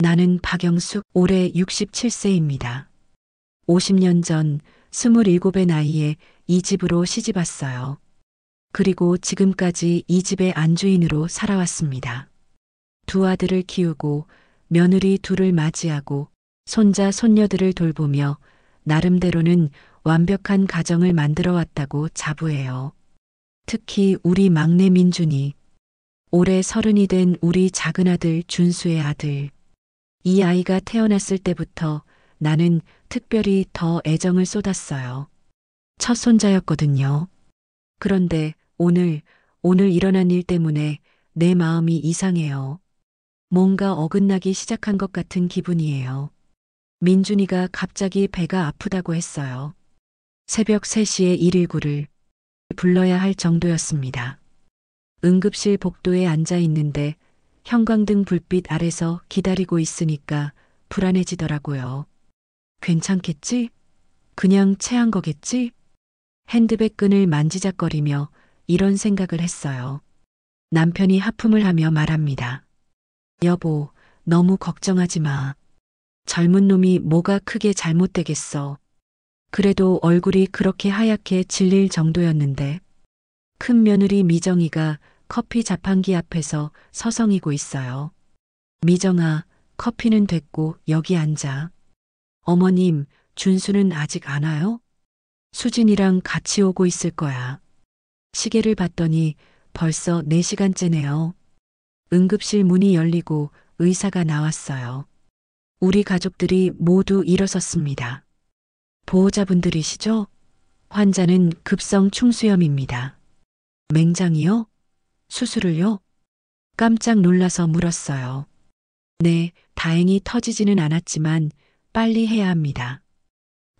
나는 박영숙, 올해 67세입니다. 50년 전 27의 나이에 이 집으로 시집 왔어요. 그리고 지금까지 이 집의 안주인으로 살아왔습니다. 두 아들을 키우고 며느리 둘을 맞이하고 손자, 손녀들을 돌보며 나름대로는 완벽한 가정을 만들어 왔다고 자부해요. 특히 우리 막내 민준이, 올해 30이 된 우리 작은 아들 준수의 아들. 이 아이가 태어났을 때부터 나는 특별히 더 애정을 쏟았어요. 첫 손자였거든요. 그런데 오늘 일어난 일 때문에 내 마음이 이상해요. 뭔가 어긋나기 시작한 것 같은 기분이에요. 민준이가 갑자기 배가 아프다고 했어요. 새벽 3시에 119를 불러야 할 정도였습니다. 응급실 복도에 앉아 있는데 형광등 불빛 아래서 기다리고 있으니까 불안해지더라고요. 괜찮겠지? 그냥 체한 거겠지? 핸드백 끈을 만지작거리며 이런 생각을 했어요. 남편이 하품을 하며 말합니다. 여보, 너무 걱정하지 마. 젊은 놈이 뭐가 크게 잘못되겠어. 그래도 얼굴이 그렇게 하얗게 질릴 정도였는데. 큰 며느리 미정이가 커피 자판기 앞에서 서성이고 있어요. 미정아, 커피는 됐고 여기 앉아. 어머님, 준수는 아직 안 와요? 수진이랑 같이 오고 있을 거야. 시계를 봤더니 벌써 4시간째네요. 응급실 문이 열리고 의사가 나왔어요. 우리 가족들이 모두 일어섰습니다. 보호자분들이시죠? 환자는 급성 충수염입니다. 맹장이요? 수술을요? 깜짝 놀라서 물었어요. 네, 다행히 터지지는 않았지만 빨리 해야 합니다.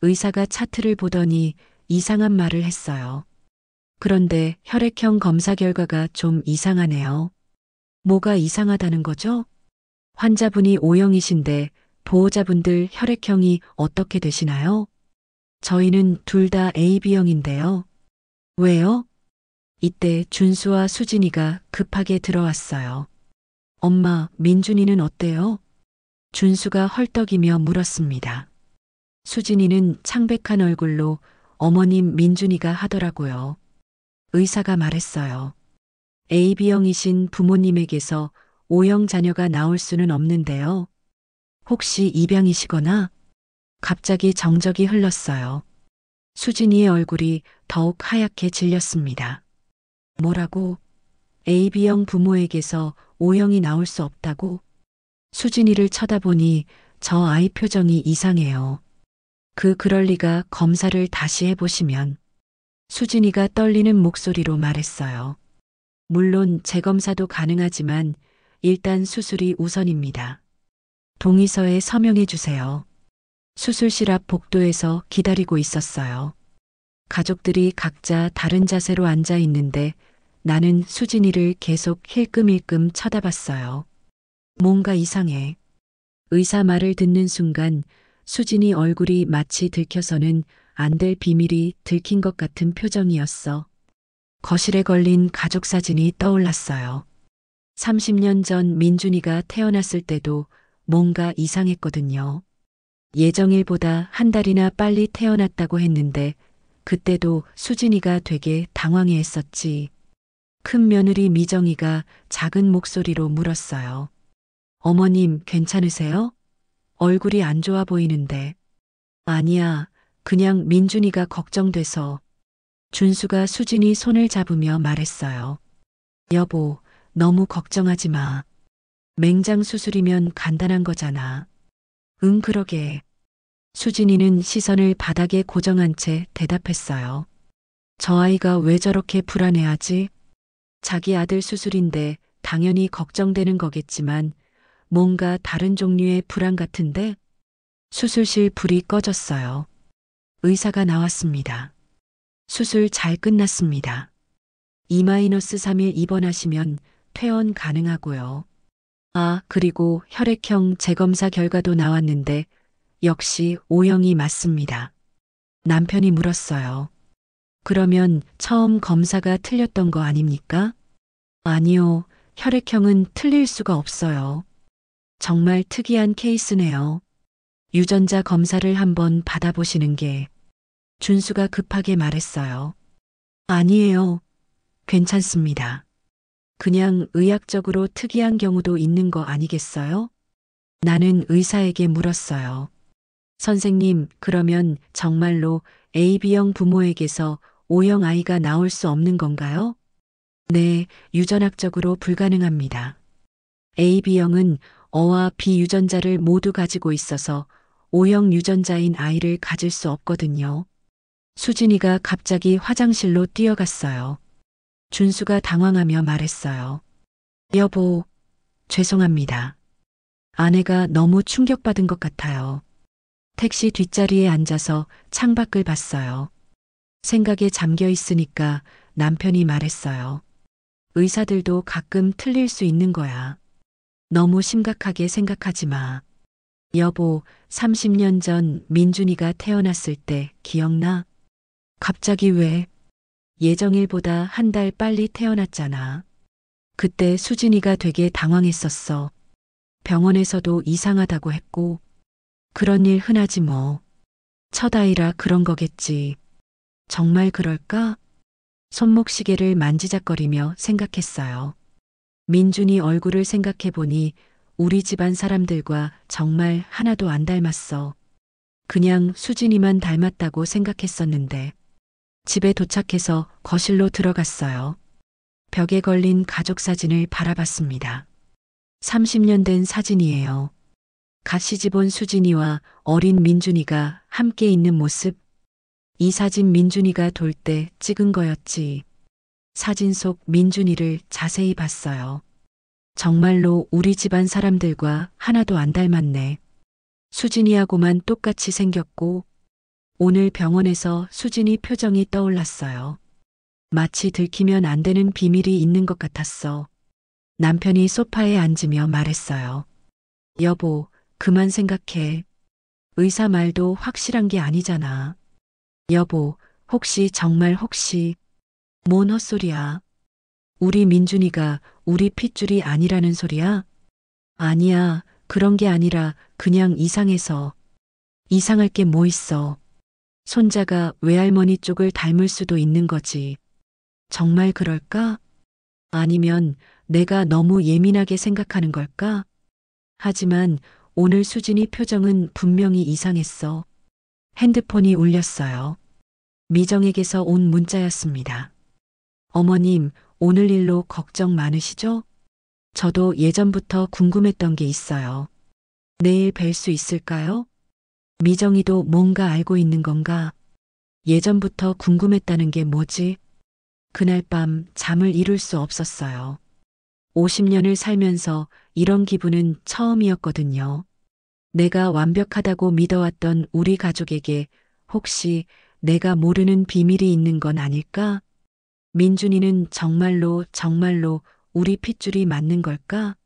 의사가 차트를 보더니 이상한 말을 했어요. 그런데 혈액형 검사 결과가 좀 이상하네요. 뭐가 이상하다는 거죠? 환자분이 O형이신데 보호자분들 혈액형이 어떻게 되시나요? 저희는 둘 다 AB형인데요. 왜요? 이때 준수와 수진이가 급하게 들어왔어요. 엄마, 민준이는 어때요? 준수가 헐떡이며 물었습니다. 수진이는 창백한 얼굴로 어머님 민준이가 하더라고요. 의사가 말했어요. AB형이신 부모님에게서 O형 자녀가 나올 수는 없는데요. 혹시 입양이시거나? 갑자기 정적이 흘렀어요. 수진이의 얼굴이 더욱 하얗게 질렸습니다. 뭐라고? AB형 부모에게서 O형이 나올 수 없다고? 수진이를 쳐다보니 저 아이 표정이 이상해요. 그럴 리가 검사를 다시 해보시면. 수진이가 떨리는 목소리로 말했어요. 물론 재검사도 가능하지만 일단 수술이 우선입니다. 동의서에 서명해 주세요. 수술실 앞 복도에서 기다리고 있었어요. 가족들이 각자 다른 자세로 앉아 있는데 나는 수진이를 계속 힐끔힐끔 쳐다봤어요. 뭔가 이상해. 의사 말을 듣는 순간 수진이 얼굴이 마치 들켜서는 안 될 비밀이 들킨 것 같은 표정이었어. 거실에 걸린 가족 사진이 떠올랐어요. 30년 전 민준이가 태어났을 때도 뭔가 이상했거든요. 예정일보다 한 달이나 빨리 태어났다고 했는데 그때도 수진이가 되게 당황해 했었지. 큰 며느리 미정이가 작은 목소리로 물었어요. 어머님 괜찮으세요? 얼굴이 안 좋아 보이는데. 아니야, 그냥 민준이가 걱정돼서. 준수가 수진이 손을 잡으며 말했어요. 여보, 너무 걱정하지 마. 맹장 수술이면 간단한 거잖아. 응, 그러게. 수진이는 시선을 바닥에 고정한 채 대답했어요. 저 아이가 왜 저렇게 불안해하지? 자기 아들 수술인데 당연히 걱정되는 거겠지만 뭔가 다른 종류의 불안 같은데? 수술실 불이 꺼졌어요. 의사가 나왔습니다. 수술 잘 끝났습니다. 2-3일 입원하시면 퇴원 가능하고요. 아, 그리고 혈액형 재검사 결과도 나왔는데 역시 O형이 맞습니다. 남편이 물었어요. 그러면 처음 검사가 틀렸던 거 아닙니까? 아니요, 혈액형은 틀릴 수가 없어요. 정말 특이한 케이스네요. 유전자 검사를 한번 받아보시는 게. 준수가 급하게 말했어요. 아니에요. 괜찮습니다. 그냥 의학적으로 특이한 경우도 있는 거 아니겠어요? 나는 의사에게 물었어요. 선생님, 그러면 정말로 AB형 부모에게서 O형 아이가 나올 수 없는 건가요? 네, 유전학적으로 불가능합니다. AB형은 O와 B 유전자를 모두 가지고 있어서 O형 유전자인 아이를 가질 수 없거든요. 수진이가 갑자기 화장실로 뛰어갔어요. 준수가 당황하며 말했어요. 여보, 죄송합니다. 아내가 너무 충격받은 것 같아요. 택시 뒷자리에 앉아서 창밖을 봤어요. 생각에 잠겨 있으니까 남편이 말했어요. 의사들도 가끔 틀릴 수 있는 거야. 너무 심각하게 생각하지 마. 여보, 30년 전 민준이가 태어났을 때 기억나? 갑자기 왜? 예정일보다 한 달 빨리 태어났잖아. 그때 수진이가 되게 당황했었어. 병원에서도 이상하다고 했고, 그런 일 흔하지 뭐. 첫 아이라 그런 거겠지. 정말 그럴까? 손목시계를 만지작거리며 생각했어요. 민준이 얼굴을 생각해보니 우리 집안 사람들과 정말 하나도 안 닮았어. 그냥 수진이만 닮았다고 생각했었는데. 집에 도착해서 거실로 들어갔어요. 벽에 걸린 가족 사진을 바라봤습니다. 30년 된 사진이에요. 갓 시집온 수진이와 어린 민준이가 함께 있는 모습. 이 사진 민준이가 돌 때 찍은 거였지. 사진 속 민준이를 자세히 봤어요. 정말로 우리 집안 사람들과 하나도 안 닮았네. 수진이하고만 똑같이 생겼고, 오늘 병원에서 수진이 표정이 떠올랐어요. 마치 들키면 안 되는 비밀이 있는 것 같았어. 남편이 소파에 앉으며 말했어요. 여보, 그만 생각해. 의사 말도 확실한 게 아니잖아. 여보, 혹시 정말 혹시. 뭔 헛소리야. 우리 민준이가 우리 핏줄이 아니라는 소리야? 아니야, 그런 게 아니라 그냥 이상해서. 이상할 게 뭐 있어. 손자가 외할머니 쪽을 닮을 수도 있는 거지. 정말 그럴까? 아니면 내가 너무 예민하게 생각하는 걸까? 하지만 오늘 수진이 표정은 분명히 이상했어. 핸드폰이 울렸어요. 미정에게서 온 문자였습니다. 어머님, 오늘 일로 걱정 많으시죠? 저도 예전부터 궁금했던 게 있어요. 내일 뵐 수 있을까요? 미정이도 뭔가 알고 있는 건가? 예전부터 궁금했다는 게 뭐지? 그날 밤 잠을 이룰 수 없었어요. 50년을 살면서 이런 기분은 처음이었거든요. 내가 완벽하다고 믿어왔던 우리 가족에게 혹시 내가 모르는 비밀이 있는 건 아닐까? 민준이는 정말로 우리 핏줄이 맞는 걸까?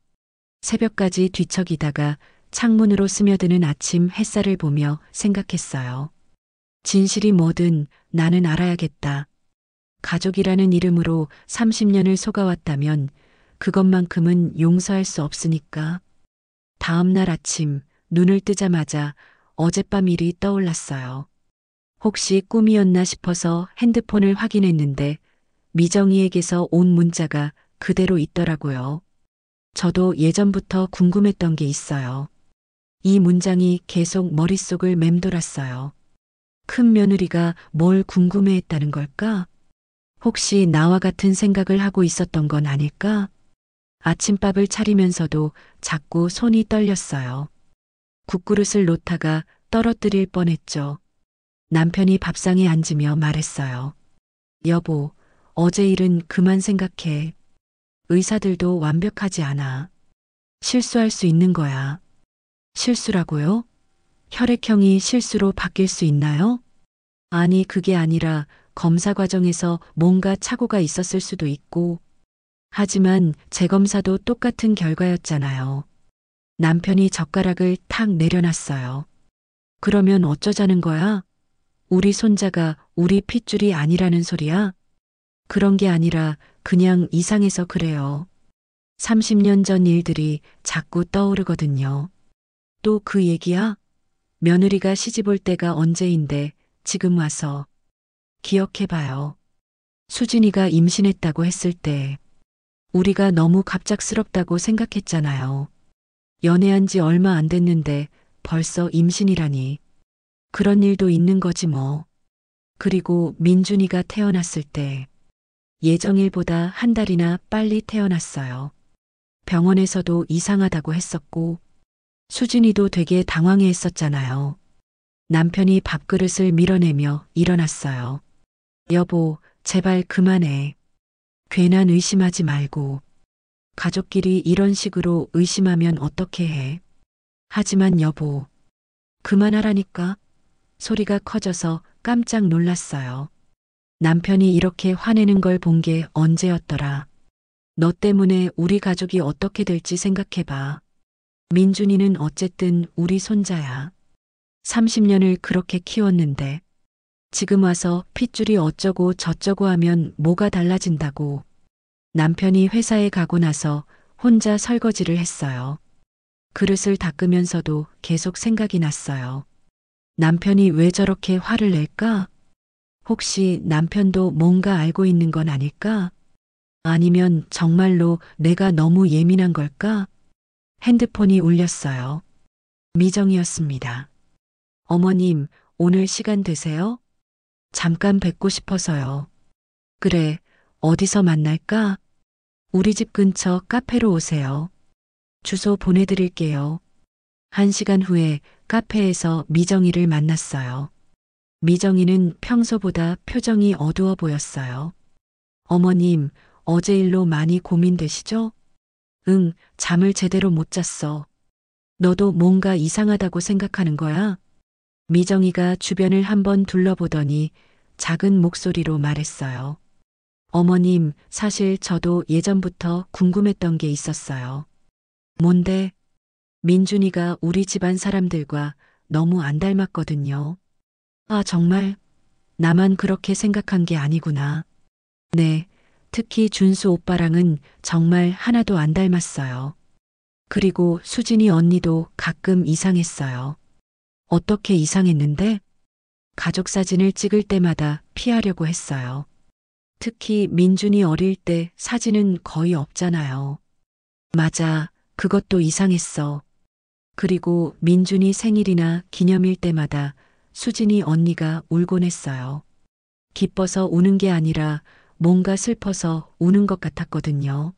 새벽까지 뒤척이다가 창문으로 스며드는 아침 햇살을 보며 생각했어요. 진실이 뭐든 나는 알아야겠다. 가족이라는 이름으로 30년을 속아왔다면 그것만큼은 용서할 수 없으니까. 다음 날 아침 눈을 뜨자마자 어젯밤 일이 떠올랐어요. 혹시 꿈이었나 싶어서 핸드폰을 확인했는데 미정이에게서 온 문자가 그대로 있더라고요. 저도 예전부터 궁금했던 게 있어요. 이 문장이 계속 머릿속을 맴돌았어요. 큰 며느리가 뭘 궁금해했다는 걸까? 혹시 나와 같은 생각을 하고 있었던 건 아닐까? 아침밥을 차리면서도 자꾸 손이 떨렸어요. 국그릇을 놓다가 떨어뜨릴 뻔했죠. 남편이 밥상에 앉으며 말했어요. 여보, 어제 일은 그만 생각해. 의사들도 완벽하지 않아. 실수할 수 있는 거야. 실수라고요? 혈액형이 실수로 바뀔 수 있나요? 아니, 그게 아니라 검사 과정에서 뭔가 착오가 있었을 수도 있고. 하지만 재검사도 똑같은 결과였잖아요. 남편이 젓가락을 탁 내려놨어요. 그러면 어쩌자는 거야? 우리 손자가 우리 핏줄이 아니라는 소리야? 그런 게 아니라 그냥 이상해서 그래요. 30년 전 일들이 자꾸 떠오르거든요. 또 그 얘기야? 며느리가 시집 올 때가 언제인데 지금 와서 기억해봐요. 수진이가 임신했다고 했을 때 우리가 너무 갑작스럽다고 생각했잖아요. 연애한 지 얼마 안 됐는데 벌써 임신이라니. 그런 일도 있는 거지 뭐. 그리고 민준이가 태어났을 때 예정일보다 한 달이나 빨리 태어났어요. 병원에서도 이상하다고 했었고 수진이도 되게 당황해 했었잖아요. 남편이 밥그릇을 밀어내며 일어났어요. 여보, 제발 그만해. 괜한 의심하지 말고. 가족끼리 이런 식으로 의심하면 어떻게 해? 하지만 여보, 그만하라니까. 소리가 커져서 깜짝 놀랐어요. 남편이 이렇게 화내는 걸 본 게 언제였더라. 너 때문에 우리 가족이 어떻게 될지 생각해봐. 민준이는 어쨌든 우리 손자야. 30년을 그렇게 키웠는데 지금 와서 핏줄이 어쩌고 저쩌고 하면 뭐가 달라진다고. 남편이 회사에 가고 나서 혼자 설거지를 했어요. 그릇을 닦으면서도 계속 생각이 났어요. 남편이 왜 저렇게 화를 낼까? 혹시 남편도 뭔가 알고 있는 건 아닐까? 아니면 정말로 내가 너무 예민한 걸까? 핸드폰이 울렸어요. 미정이었습니다. 어머님, 오늘 시간 되세요? 잠깐 뵙고 싶어서요. 그래, 어디서 만날까? 우리 집 근처 카페로 오세요. 주소 보내드릴게요. 1시간 후에 카페에서 미정이를 만났어요. 미정이는 평소보다 표정이 어두워 보였어요. 어머님, 어제 일로 많이 고민되시죠? 응, 잠을 제대로 못 잤어. 너도 뭔가 이상하다고 생각하는 거야? 미정이가 주변을 한번 둘러보더니 작은 목소리로 말했어요. 어머님, 사실 저도 예전부터 궁금했던 게 있었어요. 뭔데? 민준이가 우리 집안 사람들과 너무 안 닮았거든요. 아, 정말? 나만 그렇게 생각한 게 아니구나. 네, 특히 준수 오빠랑은 정말 하나도 안 닮았어요. 그리고 수진이 언니도 가끔 이상했어요. 어떻게 이상했는데? 가족 사진을 찍을 때마다 피하려고 했어요. 특히 민준이 어릴 때 사진은 거의 없잖아요. 맞아, 그것도 이상했어. 그리고 민준이 생일이나 기념일 때마다 수진이 언니가 울곤 했어요. 기뻐서 우는 게 아니라 뭔가 슬퍼서 우는 것 같았거든요.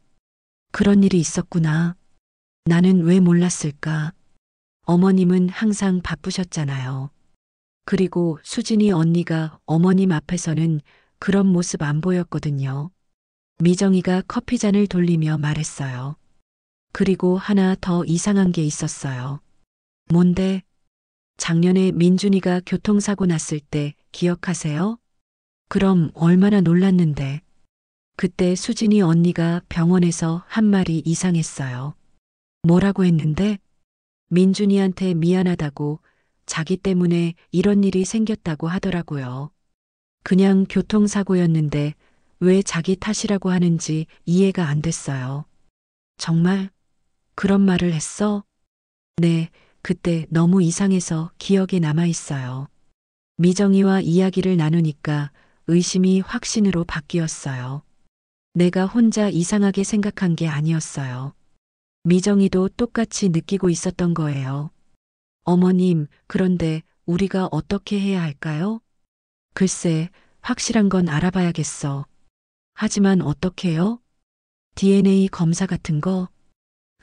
그런 일이 있었구나. 나는 왜 몰랐을까? 어머님은 항상 바쁘셨잖아요. 그리고 수진이 언니가 어머님 앞에서는 그런 모습 안 보였거든요. 미정이가 커피잔을 돌리며 말했어요. 그리고 하나 더 이상한 게 있었어요. 뭔데? 작년에 민준이가 교통사고 났을 때 기억하세요? 그럼 얼마나 놀랐는데. 그때 수진이 언니가 병원에서 한 말이 이상했어요. 뭐라고 했는데? 민준이한테 미안하다고 자기 때문에 이런 일이 생겼다고 하더라고요. 그냥 교통사고였는데 왜 자기 탓이라고 하는지 이해가 안 됐어요. 정말 그런 말을 했어? 네, 그때 너무 이상해서 기억에 남아 있어요. 미정이와 이야기를 나누니까 의심이 확신으로 바뀌었어요. 내가 혼자 이상하게 생각한 게 아니었어요. 미정이도 똑같이 느끼고 있었던 거예요. 어머님, 그런데 우리가 어떻게 해야 할까요? 글쎄, 확실한 건 알아봐야겠어. 하지만 어떻게요? DNA 검사 같은 거?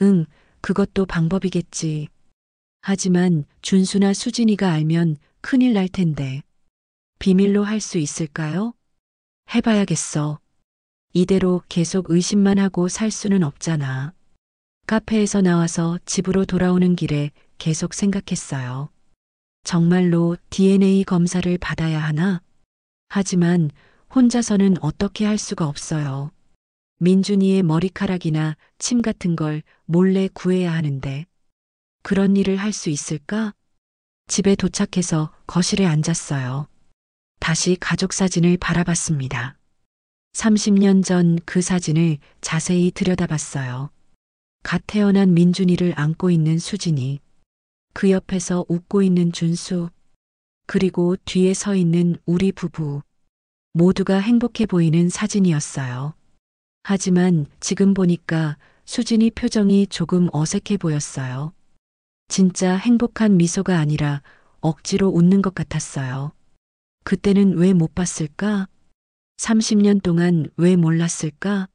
응, 그것도 방법이겠지. 하지만 준수나 수진이가 알면 큰일 날 텐데. 비밀로 할 수 있을까요? 해봐야겠어. 이대로 계속 의심만 하고 살 수는 없잖아. 카페에서 나와서 집으로 돌아오는 길에 계속 생각했어요. 정말로 DNA 검사를 받아야 하나? 하지만 혼자서는 어떻게 할 수가 없어요. 민준이의 머리카락이나 침 같은 걸 몰래 구해야 하는데 그런 일을 할 수 있을까? 집에 도착해서 거실에 앉았어요. 다시 가족 사진을 바라봤습니다. 30년 전 그 사진을 자세히 들여다봤어요. 갓 태어난 민준이를 안고 있는 수진이, 그 옆에서 웃고 있는 준수, 그리고 뒤에 서 있는 우리 부부. 모두가 행복해 보이는 사진이었어요. 하지만 지금 보니까 수진이 표정이 조금 어색해 보였어요. 진짜 행복한 미소가 아니라 억지로 웃는 것 같았어요. 그때는 왜 못 봤을까? 30년 동안 왜 몰랐을까?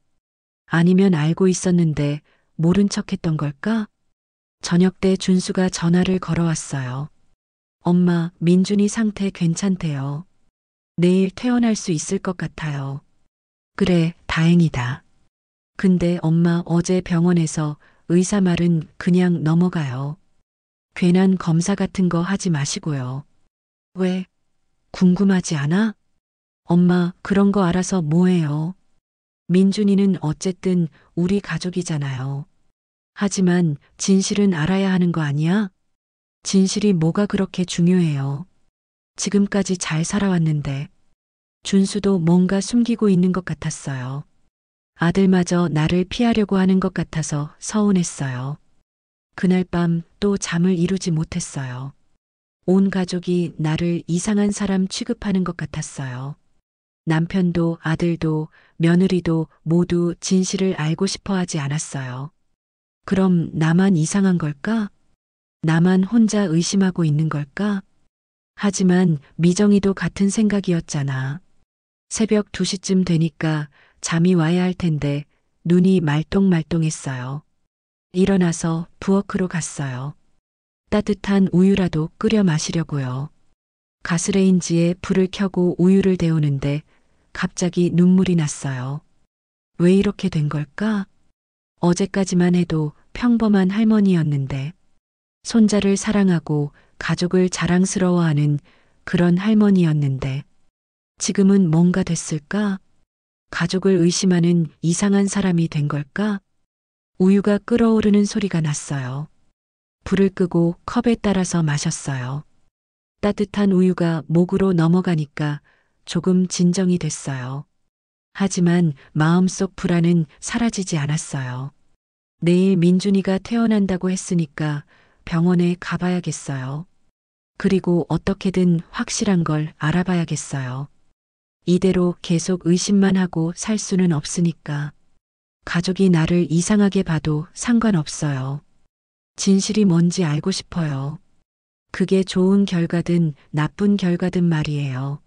아니면 알고 있었는데 모른 척 했던 걸까? 저녁 때 준수가 전화를 걸어왔어요. 엄마, 민준이 상태 괜찮대요. 내일 퇴원할 수 있을 것 같아요. 그래, 다행이다. 근데 엄마 어제 병원에서 의사 말은 그냥 넘어가요. 괜한 검사 같은 거 하지 마시고요. 왜? 궁금하지 않아? 엄마, 그런 거 알아서 뭐해요? 민준이는 어쨌든 우리 가족이잖아요. 하지만 진실은 알아야 하는 거 아니야? 진실이 뭐가 그렇게 중요해요. 지금까지 잘 살아왔는데. 준수도 뭔가 숨기고 있는 것 같았어요. 아들마저 나를 피하려고 하는 것 같아서 서운했어요. 그날 밤 또 잠을 이루지 못했어요. 온 가족이 나를 이상한 사람 취급하는 것 같았어요. 남편도 아들도 며느리도 모두 진실을 알고 싶어 하지 않았어요. 그럼 나만 이상한 걸까? 나만 혼자 의심하고 있는 걸까? 하지만 미정이도 같은 생각이었잖아. 새벽 2시쯤 되니까 잠이 와야 할 텐데 눈이 말똥말똥했어요. 일어나서 부엌으로 갔어요. 따뜻한 우유라도 끓여 마시려고요. 가스레인지에 불을 켜고 우유를 데우는데 갑자기 눈물이 났어요. 왜 이렇게 된 걸까? 어제까지만 해도 평범한 할머니였는데, 손자를 사랑하고 가족을 자랑스러워하는 그런 할머니였는데, 지금은 뭔가 됐을까? 가족을 의심하는 이상한 사람이 된 걸까? 우유가 끓어오르는 소리가 났어요. 불을 끄고 컵에 따라서 마셨어요. 따뜻한 우유가 목으로 넘어가니까 조금 진정이 됐어요. 하지만 마음속 불안은 사라지지 않았어요. 내일 민준이가 태어난다고 했으니까 병원에 가봐야겠어요. 그리고 어떻게든 확실한 걸 알아봐야겠어요. 이대로 계속 의심만 하고 살 수는 없으니까. 가족이 나를 이상하게 봐도 상관없어요. 진실이 뭔지 알고 싶어요. 그게 좋은 결과든 나쁜 결과든 말이에요.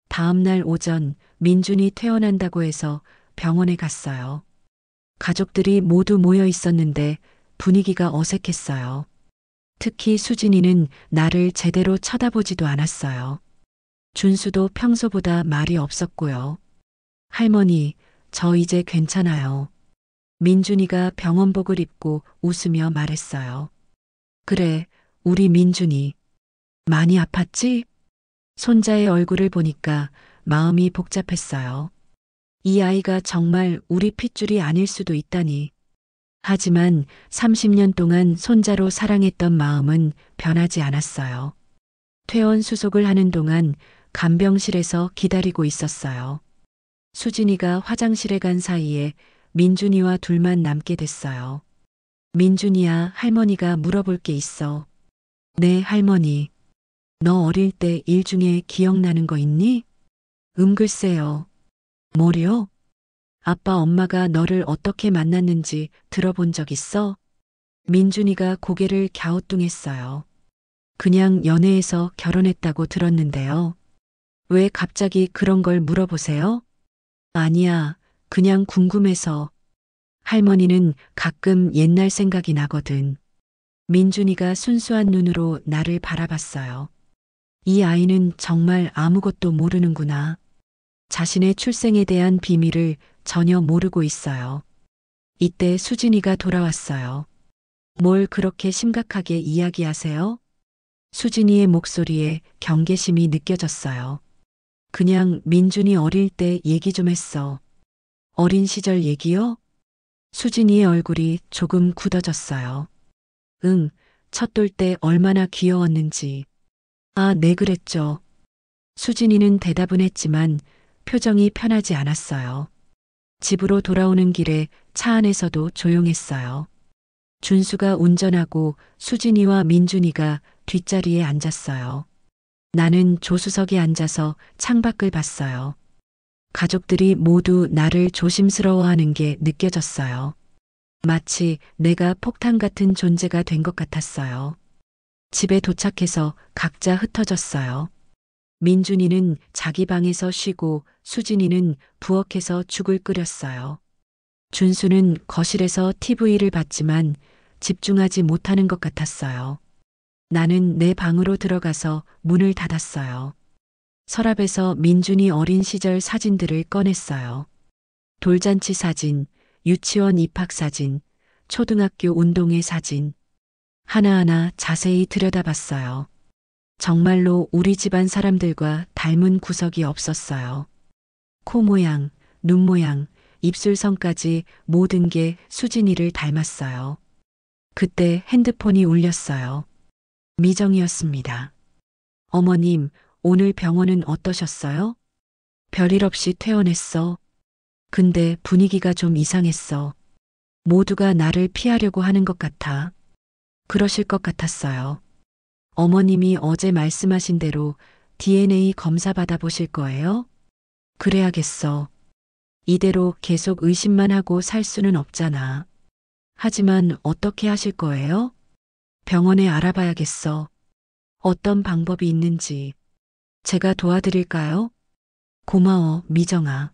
다음 날 오전 민준이 퇴원한다고 해서 병원에 갔어요. 가족들이 모두 모여 있었는데 분위기가 어색했어요. 특히 수진이는 나를 제대로 쳐다보지도 않았어요. 준수도 평소보다 말이 없었고요. 할머니, 저 이제 괜찮아요. 민준이가 병원복을 입고 웃으며 말했어요. 그래, 우리 민준이. 많이 아팠지? 손자의 얼굴을 보니까 마음이 복잡했어요. 이 아이가 정말 우리 핏줄이 아닐 수도 있다니. 하지만 30년 동안 손자로 사랑했던 마음은 변하지 않았어요. 퇴원 수속을 하는 동안 간병실에서 기다리고 있었어요. 수진이가 화장실에 간 사이에 민준이와 둘만 남게 됐어요. 민준이야, 할머니가 물어볼 게 있어. 네, 할머니. 너 어릴 때 일 중에 기억나는 거 있니? 글쎄요. 뭐려? 아빠 엄마가 너를 어떻게 만났는지 들어본 적 있어? 민준이가 고개를 갸우뚱했어요. 그냥 연애해서 결혼했다고 들었는데요. 왜 갑자기 그런 걸 물어보세요? 아니야, 그냥 궁금해서. 할머니는 가끔 옛날 생각이 나거든. 민준이가 순수한 눈으로 나를 바라봤어요. 이 아이는 정말 아무것도 모르는구나. 자신의 출생에 대한 비밀을 전혀 모르고 있어요. 이때 수진이가 돌아왔어요. 뭘 그렇게 심각하게 이야기하세요? 수진이의 목소리에 경계심이 느껴졌어요. 그냥 민준이 어릴 때 얘기 좀 했어. 어린 시절 얘기요? 수진이의 얼굴이 조금 굳어졌어요. 응, 첫 돌 때 얼마나 귀여웠는지. 아, 네, 그랬죠. 수진이는 대답은 했지만 표정이 편하지 않았어요. 집으로 돌아오는 길에 차 안에서도 조용했어요. 준수가 운전하고 수진이와 민준이가 뒷자리에 앉았어요. 나는 조수석에 앉아서 창밖을 봤어요. 가족들이 모두 나를 조심스러워하는 게 느껴졌어요. 마치 내가 폭탄 같은 존재가 된 것 같았어요. 집에 도착해서 각자 흩어졌어요. 민준이는 자기 방에서 쉬고 수진이는 부엌에서 죽을 끓였어요. 준수는 거실에서 TV를 봤지만 집중하지 못하는 것 같았어요. 나는 내 방으로 들어가서 문을 닫았어요. 서랍에서 민준이 어린 시절 사진들을 꺼냈어요. 돌잔치 사진, 유치원 입학 사진, 초등학교 운동회 사진. 하나하나 자세히 들여다봤어요. 정말로 우리 집안 사람들과 닮은 구석이 없었어요. 코 모양, 눈 모양, 입술선까지 모든 게 수진이를 닮았어요. 그때 핸드폰이 울렸어요. 미정이었습니다. 어머님, 오늘 병원은 어떠셨어요? 별일 없이 퇴원했어. 근데 분위기가 좀 이상했어. 모두가 나를 피하려고 하는 것 같아. 그러실 것 같았어요. 어머님이 어제 말씀하신 대로 DNA 검사 받아보실 거예요? 그래야겠어. 이대로 계속 의심만 하고 살 수는 없잖아. 하지만 어떻게 하실 거예요? 병원에 알아봐야겠어. 어떤 방법이 있는지. 제가 도와드릴까요? 고마워, 미정아.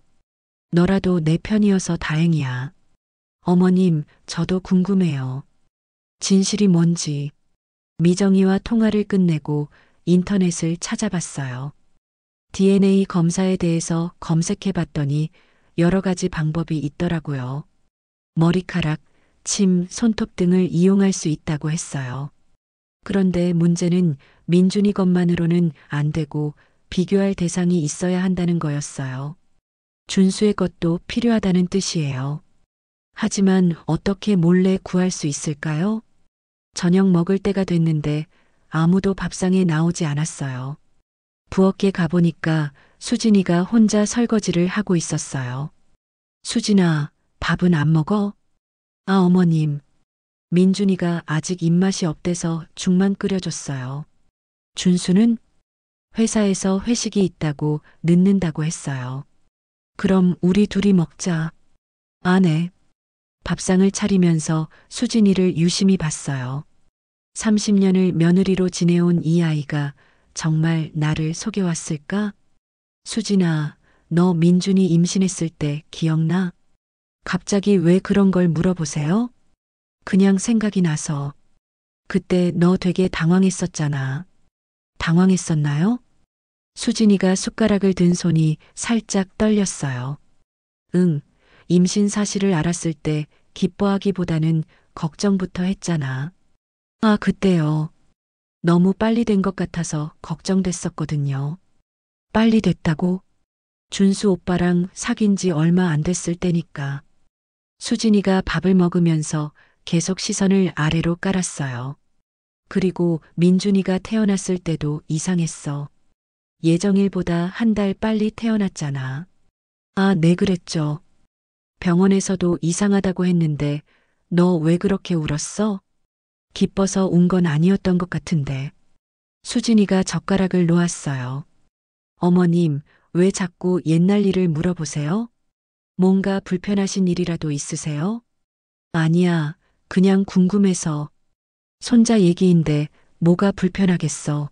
너라도 내 편이어서 다행이야. 어머님, 저도 궁금해요. 진실이 뭔지. 미정이와 통화를 끝내고 인터넷을 찾아봤어요. DNA 검사에 대해서 검색해 봤더니 여러 가지 방법이 있더라고요. 머리카락, 침, 손톱 등을 이용할 수 있다고 했어요. 그런데 문제는 민준이 것만으로는 안 되고 비교할 대상이 있어야 한다는 거였어요. 준수의 것도 필요하다는 뜻이에요. 하지만 어떻게 몰래 구할 수 있을까요? 저녁 먹을 때가 됐는데 아무도 밥상에 나오지 않았어요. 부엌에 가보니까 수진이가 혼자 설거지를 하고 있었어요. 수진아, 밥은 안 먹어? 아, 어머님. 민준이가 아직 입맛이 없대서 죽만 끓여줬어요. 준수는 회사에서 회식이 있다고 늦는다고 했어요. 그럼 우리 둘이 먹자. 아, 네. 밥상을 차리면서 수진이를 유심히 봤어요. 30년을 며느리로 지내온 이 아이가 정말 나를 속여왔을까? 수진아, 너 민준이 임신했을 때 기억나? 갑자기 왜 그런 걸 물어보세요? 그냥 생각이 나서. 그때 너 되게 당황했었잖아. 당황했었나요? 수진이가 숟가락을 든 손이 살짝 떨렸어요. 응, 임신 사실을 알았을 때 기뻐하기보다는 걱정부터 했잖아. 아, 그때요. 너무 빨리 된 것 같아서 걱정됐었거든요. 빨리 됐다고? 준수 오빠랑 사귄 지 얼마 안 됐을 때니까. 수진이가 밥을 먹으면서 계속 시선을 아래로 깔았어요. 그리고 민준이가 태어났을 때도 이상했어. 예정일보다 한 달 빨리 태어났잖아. 아, 네, 그랬죠. 병원에서도 이상하다고 했는데 너 왜 그렇게 울었어? 기뻐서 운 건 아니었던 것 같은데. 수진이가 젓가락을 놓았어요. 어머님, 왜 자꾸 옛날 일을 물어보세요? 뭔가 불편하신 일이라도 있으세요? 아니야, 그냥 궁금해서. 손자 얘기인데 뭐가 불편하겠어.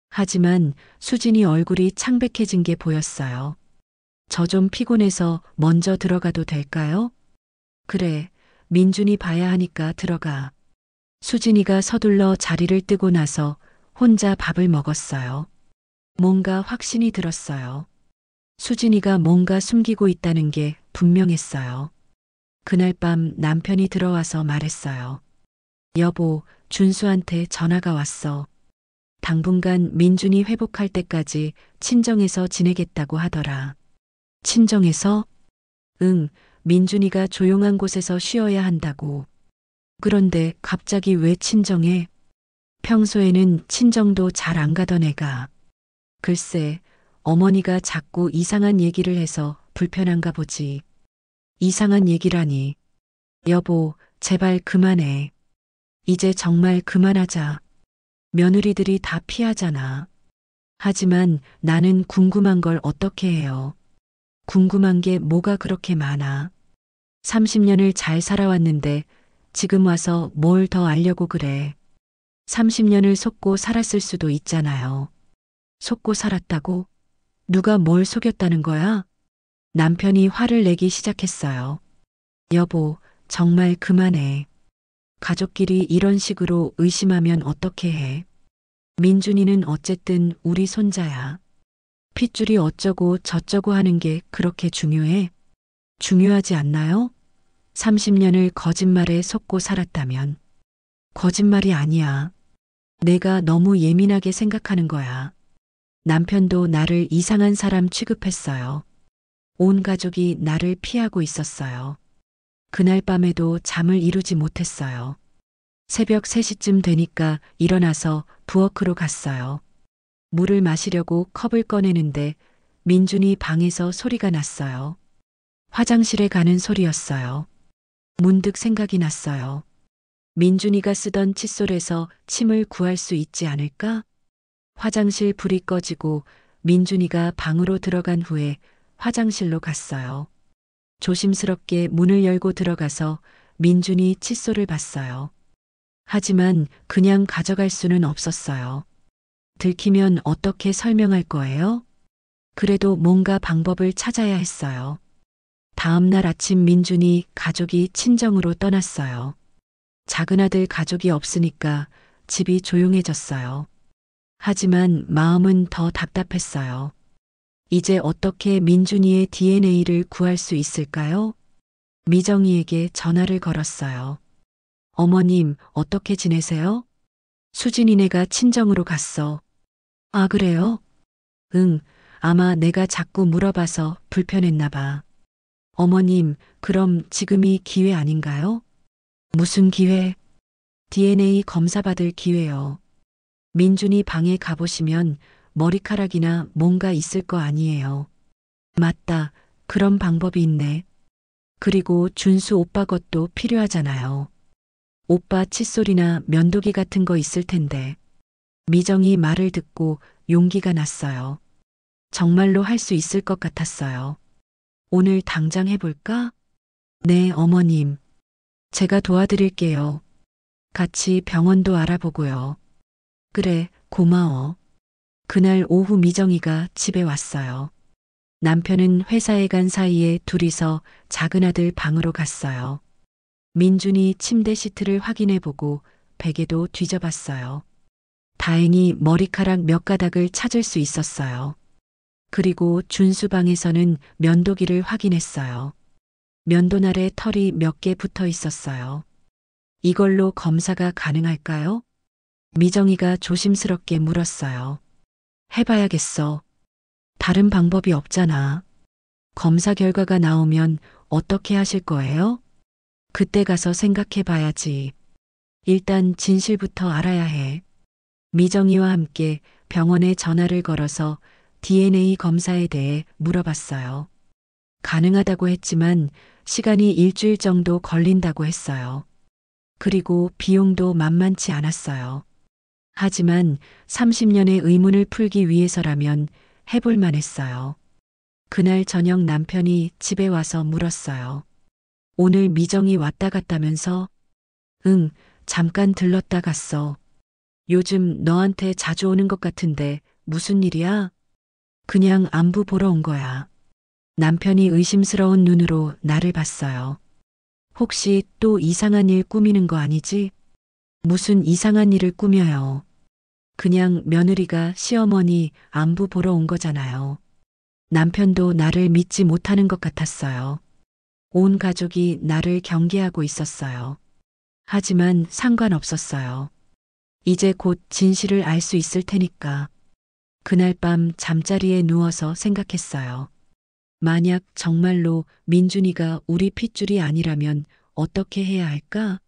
하지만 수진이 얼굴이 창백해진 게 보였어요. 저 좀 피곤해서 먼저 들어가도 될까요? 그래, 민준이 봐야 하니까 들어가. 수진이가 서둘러 자리를 뜨고 나서 혼자 밥을 먹었어요. 뭔가 확신이 들었어요. 수진이가 뭔가 숨기고 있다는 게 분명했어요. 그날 밤 남편이 들어와서 말했어요. 여보, 준수한테 전화가 왔어. 당분간 민준이 회복할 때까지 친정에서 지내겠다고 하더라. 친정에서? 응, 민준이가 조용한 곳에서 쉬어야 한다고. 그런데 갑자기 왜 친정에? 평소에는 친정도 잘 안 가던 애가. 글쎄, 어머니가 자꾸 이상한 얘기를 해서 불편한가 보지. 이상한 얘기라니. 여보, 제발 그만해. 이제 정말 그만하자. 며느리들이 다 피하잖아. 하지만 나는 궁금한 걸 어떻게 해요? 궁금한 게 뭐가 그렇게 많아? 30년을 잘 살아왔는데 지금 와서 뭘 더 알려고 그래? 30년을 속고 살았을 수도 있잖아요. 속고 살았다고? 누가 뭘 속였다는 거야? 남편이 화를 내기 시작했어요. 여보, 정말 그만해. 가족끼리 이런 식으로 의심하면 어떻게 해? 민준이는 어쨌든 우리 손자야. 핏줄이 어쩌고 저쩌고 하는 게 그렇게 중요해? 중요하지 않나요? 30년을 거짓말에 속고 살았다면. 거짓말이 아니야. 내가 너무 예민하게 생각하는 거야. 남편도 나를 이상한 사람 취급했어요. 온 가족이 나를 피하고 있었어요. 그날 밤에도 잠을 이루지 못했어요. 새벽 3시쯤 되니까 일어나서 부엌으로 갔어요. 물을 마시려고 컵을 꺼내는데 민준이 방에서 소리가 났어요. 화장실에 가는 소리였어요. 문득 생각이 났어요. 민준이가 쓰던 칫솔에서 침을 구할 수 있지 않을까? 화장실 불이 꺼지고 민준이가 방으로 들어간 후에 화장실로 갔어요. 조심스럽게 문을 열고 들어가서 민준이 칫솔을 봤어요. 하지만 그냥 가져갈 수는 없었어요. 들키면 어떻게 설명할 거예요? 그래도 뭔가 방법을 찾아야 했어요. 다음 날 아침 민준이 가족이 친정으로 떠났어요. 작은 아들 가족이 없으니까 집이 조용해졌어요. 하지만 마음은 더 답답했어요. 이제 어떻게 민준이의 DNA를 구할 수 있을까요? 미정이에게 전화를 걸었어요. 어머님, 어떻게 지내세요? 수진이네가 친정으로 갔어. 아, 그래요? 응, 아마 내가 자꾸 물어봐서 불편했나 봐. 어머님, 그럼 지금이 기회 아닌가요? 무슨 기회? DNA 검사 받을 기회요. 민준이 방에 가보시면 머리카락이나 뭔가 있을 거 아니에요. 맞다. 그런 방법이 있네. 그리고 준수 오빠 것도 필요하잖아요. 오빠 칫솔이나 면도기 같은 거 있을 텐데. 미정이 말을 듣고 용기가 났어요. 정말로 할 수 있을 것 같았어요. 오늘 당장 해볼까? 네, 어머님. 제가 도와드릴게요. 같이 병원도 알아보고요. 그래, 고마워. 그날 오후 미정이가 집에 왔어요. 남편은 회사에 간 사이에 둘이서 작은 아들 방으로 갔어요. 민준이 침대 시트를 확인해보고 베개도 뒤져봤어요. 다행히 머리카락 몇 가닥을 찾을 수 있었어요. 그리고 준수 방에서는 면도기를 확인했어요. 면도날에 털이 몇 개 붙어 있었어요. 이걸로 검사가 가능할까요? 미정이가 조심스럽게 물었어요. 해봐야겠어. 다른 방법이 없잖아. 검사 결과가 나오면 어떻게 하실 거예요? 그때 가서 생각해 봐야지. 일단 진실부터 알아야 해. 미정이와 함께 병원에 전화를 걸어서 DNA 검사에 대해 물어봤어요. 가능하다고 했지만 시간이 일주일 정도 걸린다고 했어요. 그리고 비용도 만만치 않았어요. 하지만 30년의 의문을 풀기 위해서라면 해볼 만했어요. 그날 저녁 남편이 집에 와서 물었어요. 오늘 미정이 왔다 갔다면서? 응, 잠깐 들렀다 갔어. 요즘 너한테 자주 오는 것 같은데 무슨 일이야? 그냥 안부 보러 온 거야. 남편이 의심스러운 눈으로 나를 봤어요. 혹시 또 이상한 일 꾸미는 거 아니지? 무슨 이상한 일을 꾸며요. 그냥 며느리가 시어머니 안부 보러 온 거잖아요. 남편도 나를 믿지 못하는 것 같았어요. 온 가족이 나를 경계하고 있었어요. 하지만 상관없었어요. 이제 곧 진실을 알 수 있을 테니까. 그날 밤 잠자리에 누워서 생각했어요. 만약 정말로 민준이가 우리 핏줄이 아니라면 어떻게 해야 할까?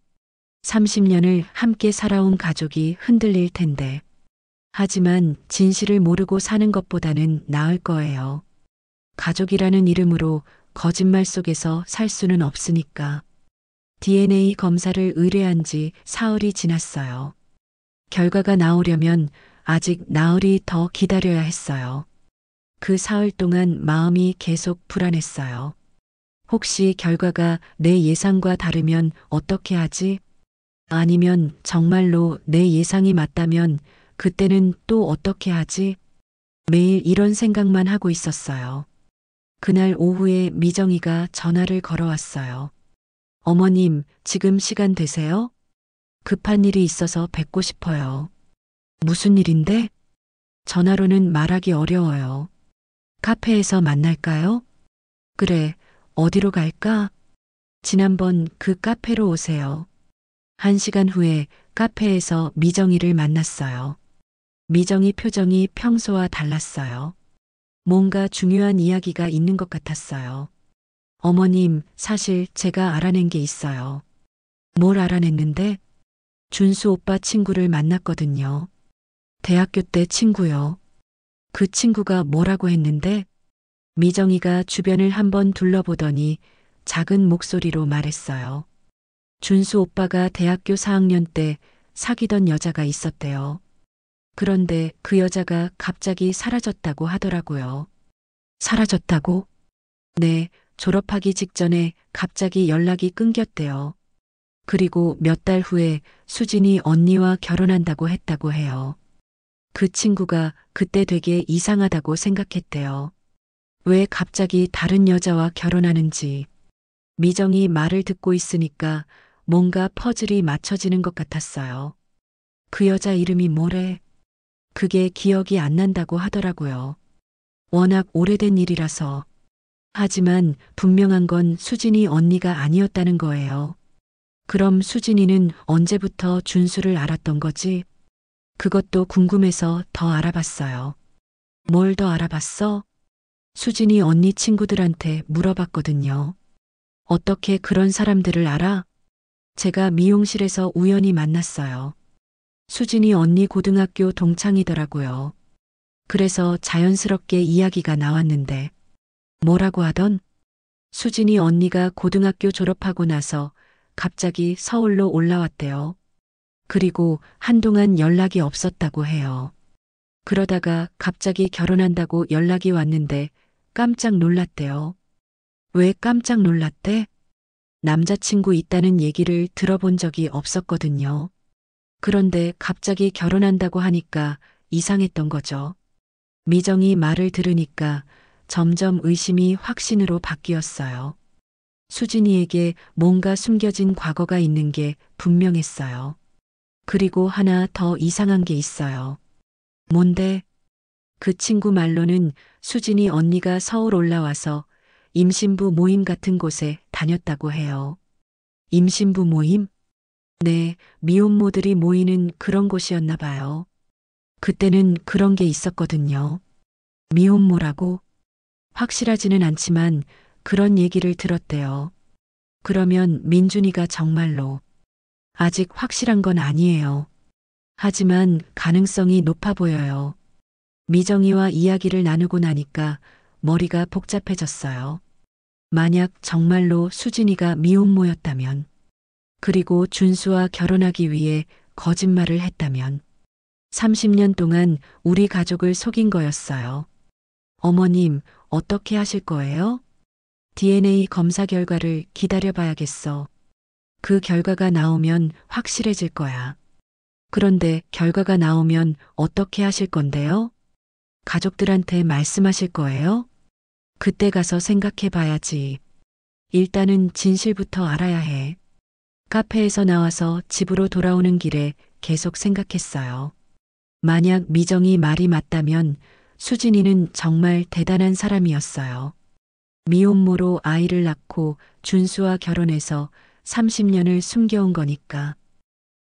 30년을 함께 살아온 가족이 흔들릴 텐데. 하지만 진실을 모르고 사는 것보다는 나을 거예요. 가족이라는 이름으로 거짓말 속에서 살 수는 없으니까. DNA 검사를 의뢰한 지 사흘이 지났어요. 결과가 나오려면 아직 나흘이 더 기다려야 했어요. 그 사흘 동안 마음이 계속 불안했어요. 혹시 결과가 내 예상과 다르면 어떻게 하지? 아니면 정말로 내 예상이 맞다면 그때는 또 어떻게 하지? 매일 이런 생각만 하고 있었어요. 그날 오후에 미정이가 전화를 걸어왔어요. 어머님, 지금 시간 되세요? 급한 일이 있어서 뵙고 싶어요. 무슨 일인데? 전화로는 말하기 어려워요. 카페에서 만날까요? 그래, 어디로 갈까? 지난번 그 카페로 오세요. 1시간 후에 카페에서 미정이를 만났어요. 미정이 표정이 평소와 달랐어요. 뭔가 중요한 이야기가 있는 것 같았어요. 어머님, 사실 제가 알아낸 게 있어요. 뭘 알아냈는데? 준수 오빠 친구를 만났거든요. 대학교 때 친구요. 그 친구가 뭐라고 했는데? 미정이가 주변을 한번 둘러보더니 작은 목소리로 말했어요. 준수 오빠가 대학교 4학년 때 사귀던 여자가 있었대요. 그런데 그 여자가 갑자기 사라졌다고 하더라고요. 사라졌다고? 네, 졸업하기 직전에 갑자기 연락이 끊겼대요. 그리고 몇 달 후에 수진이 언니와 결혼한다고 했다고 해요. 그 친구가 그때 되게 이상하다고 생각했대요. 왜 갑자기 다른 여자와 결혼하는지. 미정이 말을 듣고 있으니까 뭔가 퍼즐이 맞춰지는 것 같았어요. 그 여자 이름이 뭐래? 그게 기억이 안 난다고 하더라고요. 워낙 오래된 일이라서. 하지만 분명한 건 수진이 언니가 아니었다는 거예요. 그럼 수진이는 언제부터 준수를 알았던 거지? 그것도 궁금해서 더 알아봤어요. 뭘 더 알아봤어? 수진이 언니 친구들한테 물어봤거든요. 어떻게 그런 사람들을 알아? 제가 미용실에서 우연히 만났어요. 수진이 언니 고등학교 동창이더라고요. 그래서 자연스럽게 이야기가 나왔는데 뭐라고 하던? 수진이 언니가 고등학교 졸업하고 나서 갑자기 서울로 올라왔대요. 그리고 한동안 연락이 없었다고 해요. 그러다가 갑자기 결혼한다고 연락이 왔는데 깜짝 놀랐대요. 왜 깜짝 놀랐대? 남자친구 있다는 얘기를 들어본 적이 없었거든요. 그런데 갑자기 결혼한다고 하니까 이상했던 거죠. 미정이 말을 들으니까 점점 의심이 확신으로 바뀌었어요. 수진이에게 뭔가 숨겨진 과거가 있는 게 분명했어요. 그리고 하나 더 이상한 게 있어요. 뭔데? 그 친구 말로는 수진이 언니가 서울 올라와서 임신부 모임 같은 곳에 다녔다고 해요. 임신부 모임? 네, 미혼모들이 모이는 그런 곳이었나 봐요. 그때는 그런 게 있었거든요. 미혼모라고? 확실하지는 않지만 그런 얘기를 들었대요. 그러면 민준이가 정말로 아직 확실한 건 아니에요. 하지만 가능성이 높아 보여요. 미정이와 이야기를 나누고 나니까 머리가 복잡해졌어요. 만약 정말로 수진이가 미혼모였다면, 그리고 준수와 결혼하기 위해 거짓말을 했다면, 30년 동안 우리 가족을 속인 거였어요. 어머님, 어떻게 하실 거예요? DNA 검사 결과를 기다려봐야겠어. 그 결과가 나오면 확실해질 거야. 그런데 결과가 나오면 어떻게 하실 건데요? 가족들한테 말씀하실 거예요? 그때 가서 생각해 봐야지. 일단은 진실부터 알아야 해. 카페에서 나와서 집으로 돌아오는 길에 계속 생각했어요. 만약 미정이 말이 맞다면 수진이는 정말 대단한 사람이었어요. 미혼모로 아이를 낳고 준수와 결혼해서 30년을 숨겨온 거니까.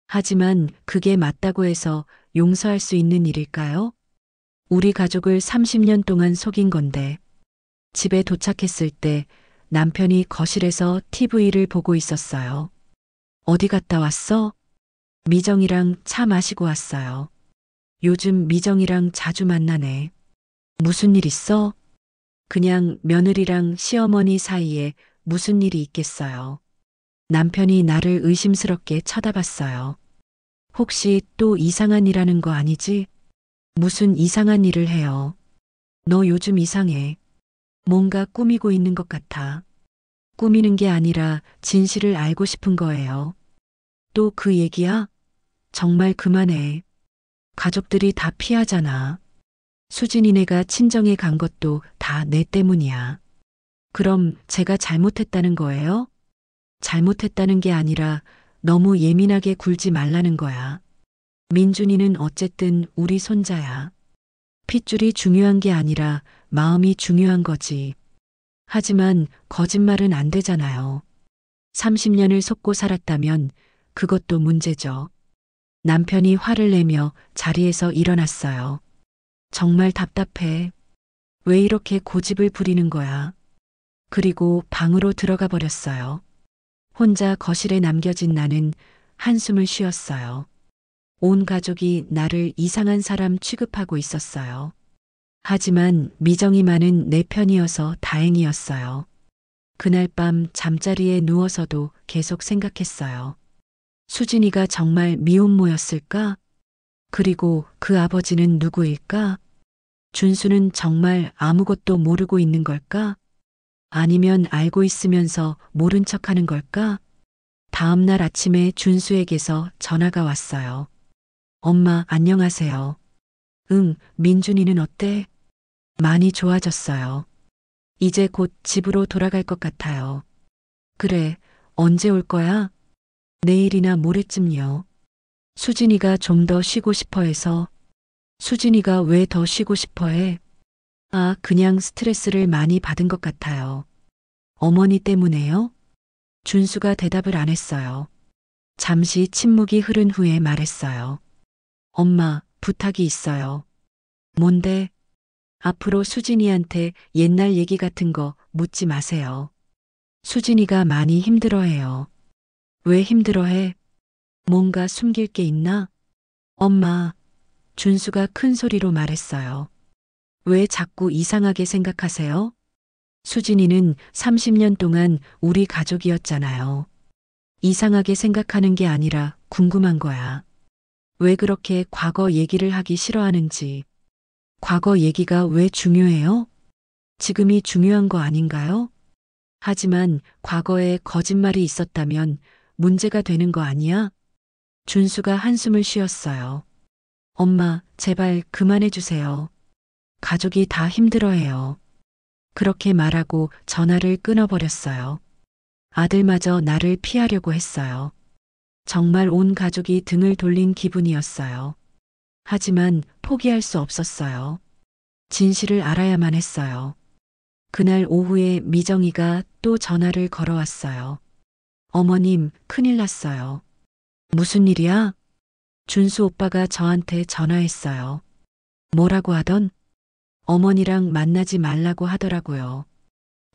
하지만 그게 맞다고 해서 용서할 수 있는 일일까요? 우리 가족을 30년 동안 속인 건데. 집에 도착했을 때 남편이 거실에서 TV를 보고 있었어요. 어디 갔다 왔어? 미정이랑 차 마시고 왔어요. 요즘 미정이랑 자주 만나네. 무슨 일 있어? 그냥 며느리랑 시어머니 사이에 무슨 일이 있겠어요. 남편이 나를 의심스럽게 쳐다봤어요. 혹시 또 이상한 일 하는 거 아니지? 무슨 이상한 일을 해요? 너 요즘 이상해. 뭔가 꾸미고 있는 것 같아. 꾸미는 게 아니라 진실을 알고 싶은 거예요. 또 그 얘기야? 정말 그만해. 가족들이 다 피하잖아. 수진이네가 친정에 간 것도 다 내 때문이야. 그럼 제가 잘못했다는 거예요? 잘못했다는 게 아니라 너무 예민하게 굴지 말라는 거야. 민준이는 어쨌든 우리 손자야. 핏줄이 중요한 게 아니라 마음이 중요한 거지. 하지만 거짓말은 안 되잖아요. 30년을 속고 살았다면 그것도 문제죠. 남편이 화를 내며 자리에서 일어났어요. 정말 답답해. 왜 이렇게 고집을 부리는 거야? 그리고 방으로 들어가 버렸어요. 혼자 거실에 남겨진 나는 한숨을 쉬었어요. 온 가족이 나를 이상한 사람 취급하고 있었어요. 하지만 미정이만은 내 편이어서 다행이었어요. 그날 밤 잠자리에 누워서도 계속 생각했어요. 수진이가 정말 미혼모였을까? 그리고 그 아버지는 누구일까? 준수는 정말 아무것도 모르고 있는 걸까? 아니면 알고 있으면서 모른 척 하는 걸까? 다음 날 아침에 준수에게서 전화가 왔어요. 엄마, 안녕하세요. 응, 민준이는 어때? 많이 좋아졌어요. 이제 곧 집으로 돌아갈 것 같아요. 그래, 언제 올 거야? 내일이나 모레쯤요. 수진이가 좀 더 쉬고 싶어 해서. 수진이가 왜 더 쉬고 싶어 해? 아, 그냥 스트레스를 많이 받은 것 같아요. 어머니 때문에요? 준수가 대답을 안 했어요. 잠시 침묵이 흐른 후에 말했어요. 엄마, 부탁이 있어요. 뭔데? 앞으로 수진이한테 옛날 얘기 같은 거 묻지 마세요. 수진이가 많이 힘들어해요. 왜 힘들어해? 뭔가 숨길 게 있나? 엄마, 준수가 큰 소리로 말했어요. 왜 자꾸 이상하게 생각하세요? 수진이는 30년 동안 우리 가족이었잖아요. 이상하게 생각하는 게 아니라 궁금한 거야. 왜 그렇게 과거 얘기를 하기 싫어하는지. 과거 얘기가 왜 중요해요? 지금이 중요한 거 아닌가요? 하지만 과거에 거짓말이 있었다면 문제가 되는 거 아니야? 준수가 한숨을 쉬었어요. 엄마, 제발 그만해 주세요. 가족이 다 힘들어해요. 그렇게 말하고 전화를 끊어버렸어요. 아들마저 나를 피하려고 했어요. 정말 온 가족이 등을 돌린 기분이었어요. 하지만 포기할 수 없었어요. 진실을 알아야만 했어요. 그날 오후에 미정이가 또 전화를 걸어왔어요. 어머님, 큰일 났어요. 무슨 일이야? 준수 오빠가 저한테 전화했어요. 뭐라고 하던? 어머니랑 만나지 말라고 하더라고요.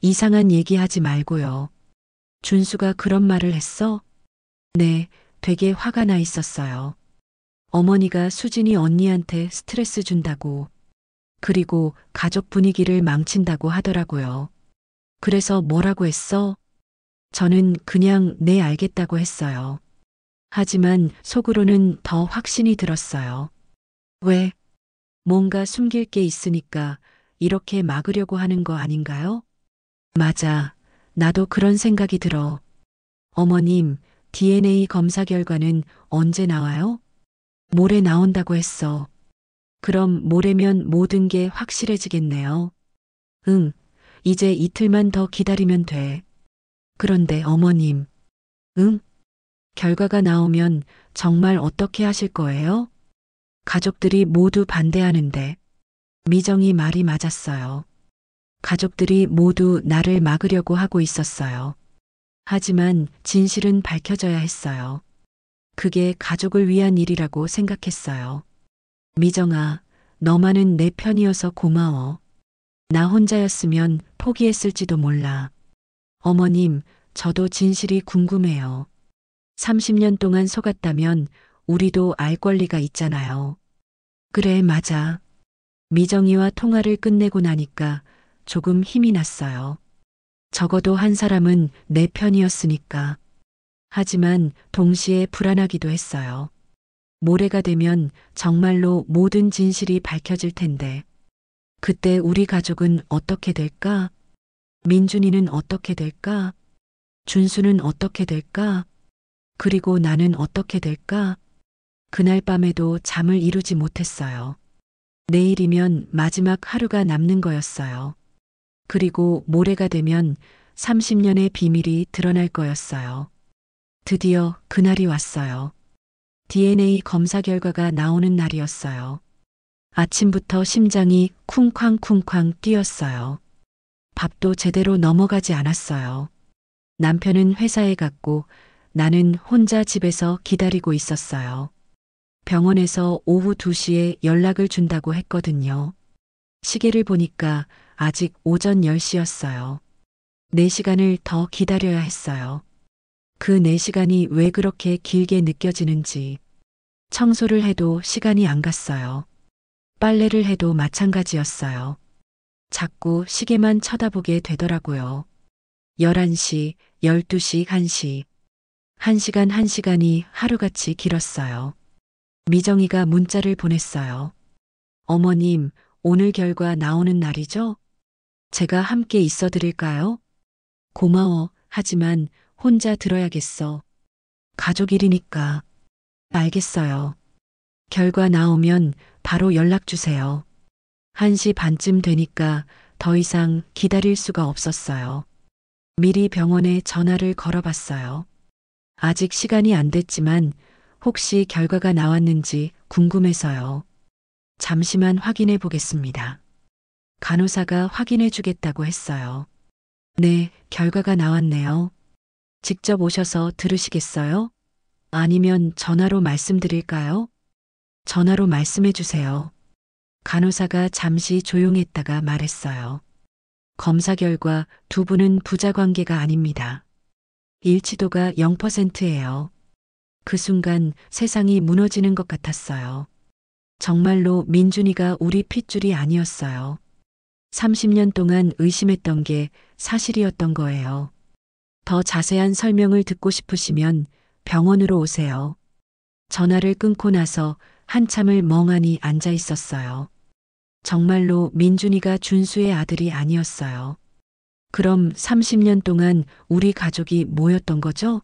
이상한 얘기하지 말고요. 준수가 그런 말을 했어? 네, 되게 화가 나 있었어요. 어머니가 수진이 언니한테 스트레스 준다고, 그리고 가족 분위기를 망친다고 하더라고요. 그래서 뭐라고 했어? 저는 그냥 네 알겠다고 했어요. 하지만 속으로는 더 확신이 들었어요. 왜? 뭔가 숨길 게 있으니까 이렇게 막으려고 하는 거 아닌가요? 맞아. 나도 그런 생각이 들어. 어머님, DNA 검사 결과는 언제 나와요? 모레 나온다고 했어. 그럼 모레면 모든 게 확실해지겠네요. 응, 이제 이틀만 더 기다리면 돼. 그런데 어머님, 응? 결과가 나오면 정말 어떻게 하실 거예요? 가족들이 모두 반대하는데. 미정이 말이 맞았어요. 가족들이 모두 나를 막으려고 하고 있었어요. 하지만 진실은 밝혀져야 했어요. 그게 가족을 위한 일이라고 생각했어요. 미정아, 너만은 내 편이어서 고마워. 나 혼자였으면 포기했을지도 몰라. 어머님, 저도 진실이 궁금해요. 30년 동안 속았다면 우리도 알 권리가 있잖아요. 그래, 맞아. 미정이와 통화를 끝내고 나니까 조금 힘이 났어요. 적어도 한 사람은 내 편이었으니까. 하지만 동시에 불안하기도 했어요. 모레가 되면 정말로 모든 진실이 밝혀질 텐데, 그때 우리 가족은 어떻게 될까? 민준이는 어떻게 될까? 준수는 어떻게 될까? 그리고 나는 어떻게 될까? 그날 밤에도 잠을 이루지 못했어요. 내일이면 마지막 하루가 남는 거였어요. 그리고 모레가 되면 30년의 비밀이 드러날 거였어요. 드디어 그날이 왔어요. DNA 검사 결과가 나오는 날이었어요. 아침부터 심장이 쿵쾅쿵쾅 뛰었어요. 밥도 제대로 넘어가지 않았어요. 남편은 회사에 갔고 나는 혼자 집에서 기다리고 있었어요. 병원에서 오후 2시에 연락을 준다고 했거든요. 시계를 보니까 아직 오전 10시였어요. 4시간을 더 기다려야 했어요. 그 4시간이 왜 그렇게 길게 느껴지는지. 청소를 해도 시간이 안 갔어요. 빨래를 해도 마찬가지였어요. 자꾸 시계만 쳐다보게 되더라고요. 11시, 12시, 1시. 1시간 1시간이 하루같이 길었어요. 미정이가 문자를 보냈어요. 어머님, 오늘 결과 나오는 날이죠? 제가 함께 있어 드릴까요? 고마워. 하지만 혼자 들어야겠어. 가족 일이니까. 알겠어요. 결과 나오면 바로 연락 주세요. 1시 반쯤 되니까 더 이상 기다릴 수가 없었어요. 미리 병원에 전화를 걸어봤어요. 아직 시간이 안 됐지만 혹시 결과가 나왔는지 궁금해서요. 잠시만 확인해 보겠습니다. 간호사가 확인해 주겠다고 했어요. 네, 결과가 나왔네요. 직접 오셔서 들으시겠어요? 아니면 전화로 말씀드릴까요? 전화로 말씀해 주세요. 간호사가 잠시 조용했다가 말했어요. 검사 결과 두 분은 부자 관계가 아닙니다. 일치도가 0%예요. 그 순간 세상이 무너지는 것 같았어요. 정말로 민준이가 우리 핏줄이 아니었어요. 30년 동안 의심했던 게 사실이었던 거예요. 더 자세한 설명을 듣고 싶으시면 병원으로 오세요. 전화를 끊고 나서 한참을 멍하니 앉아 있었어요. 정말로 민준이가 준수의 아들이 아니었어요. 그럼 30년 동안 우리 가족이 뭐였던 거죠?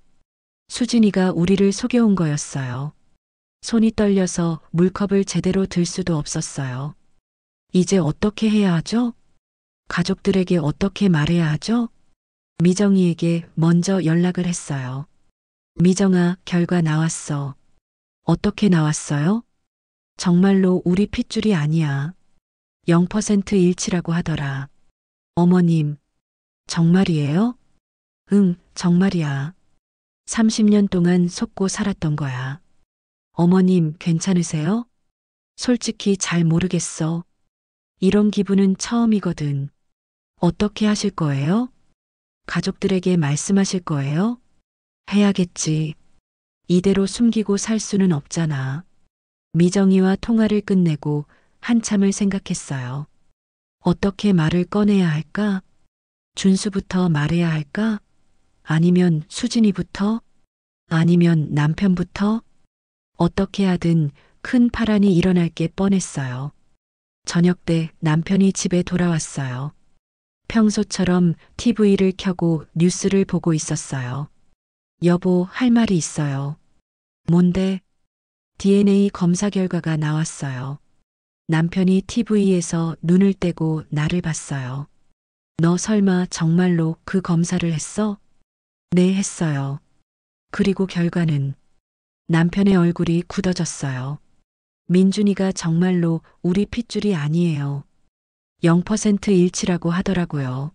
수진이가 우리를 속여온 거였어요. 손이 떨려서 물컵을 제대로 들 수도 없었어요. 이제 어떻게 해야 하죠? 가족들에게 어떻게 말해야 하죠? 미정이에게 먼저 연락을 했어요. 미정아, 결과 나왔어. 어떻게 나왔어요? 정말로 우리 핏줄이 아니야. 0% 일치라고 하더라. 어머님, 정말이에요? 응, 정말이야. 30년 동안 속고 살았던 거야. 어머님, 괜찮으세요? 솔직히 잘 모르겠어. 이런 기분은 처음이거든. 어떻게 하실 거예요? 가족들에게 말씀하실 거예요? 해야겠지. 이대로 숨기고 살 수는 없잖아. 미정이와 통화를 끝내고 한참을 생각했어요. 어떻게 말을 꺼내야 할까? 준수부터 말해야 할까? 아니면 수진이부터? 아니면 남편부터? 어떻게 하든 큰 파란이 일어날 게 뻔했어요. 저녁 때 남편이 집에 돌아왔어요. 평소처럼 TV를 켜고 뉴스를 보고 있었어요. 여보, 할 말이 있어요. 뭔데? DNA 검사 결과가 나왔어요. 남편이 TV에서 눈을 떼고 나를 봤어요. 너 설마 정말로 그 검사를 했어? 네, 했어요. 그리고 결과는 남편의 얼굴이 굳어졌어요. 민준이가 정말로 우리 핏줄이 아니에요. 0% 일치라고 하더라고요.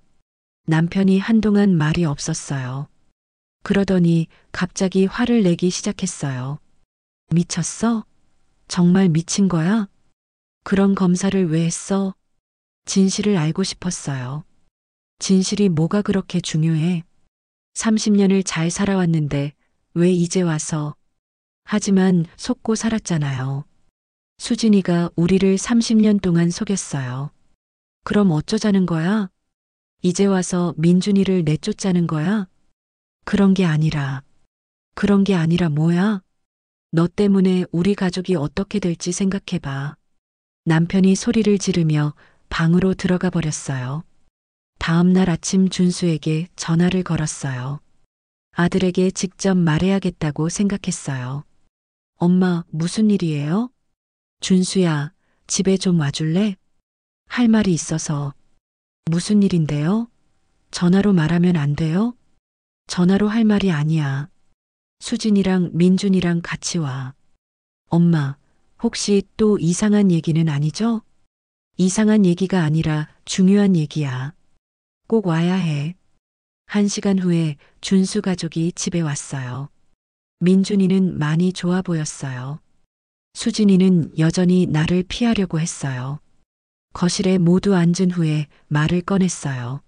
남편이 한동안 말이 없었어요. 그러더니 갑자기 화를 내기 시작했어요. 미쳤어? 정말 미친 거야? 그런 검사를 왜 했어? 진실을 알고 싶었어요. 진실이 뭐가 그렇게 중요해? 30년을 잘 살아왔는데 왜 이제 와서? 하지만 속고 살았잖아요. 수진이가 우리를 30년 동안 속였어요. 그럼 어쩌자는 거야? 이제 와서 민준이를 내쫓자는 거야? 그런 게 아니라 그런 게 아니라 뭐야? 너 때문에 우리 가족이 어떻게 될지 생각해봐. 남편이 소리를 지르며 방으로 들어가 버렸어요. 다음 날 아침 준수에게 전화를 걸었어요. 아들에게 직접 말해야겠다고 생각했어요. 엄마, 무슨 일이에요? 준수야, 집에 좀 와줄래? 할 말이 있어서. 무슨 일인데요? 전화로 말하면 안 돼요? 전화로 할 말이 아니야. 수진이랑 민준이랑 같이 와. 엄마, 혹시 또 이상한 얘기는 아니죠? 이상한 얘기가 아니라 중요한 얘기야. 꼭 와야 해. 1시간 후에 준수 가족이 집에 왔어요. 민준이는 많이 좋아 보였어요. 수진이는 여전히 나를 피하려고 했어요. 거실에 모두 앉은 후에 말을 꺼냈어요.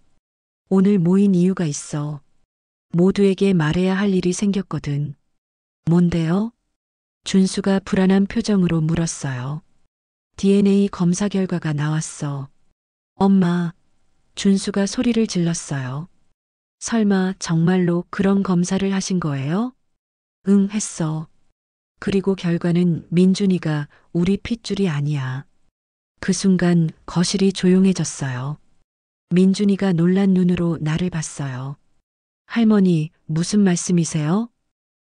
오늘 모인 이유가 있어. 모두에게 말해야 할 일이 생겼거든. 뭔데요? 준수가 불안한 표정으로 물었어요. DNA 검사 결과가 나왔어. 엄마, 준수가 소리를 질렀어요. 설마 정말로 그런 검사를 하신 거예요? 응, 했어. 그리고 결과는 민준이가 우리 핏줄이 아니야. 그 순간 거실이 조용해졌어요. 민준이가 놀란 눈으로 나를 봤어요. 할머니, 무슨 말씀이세요?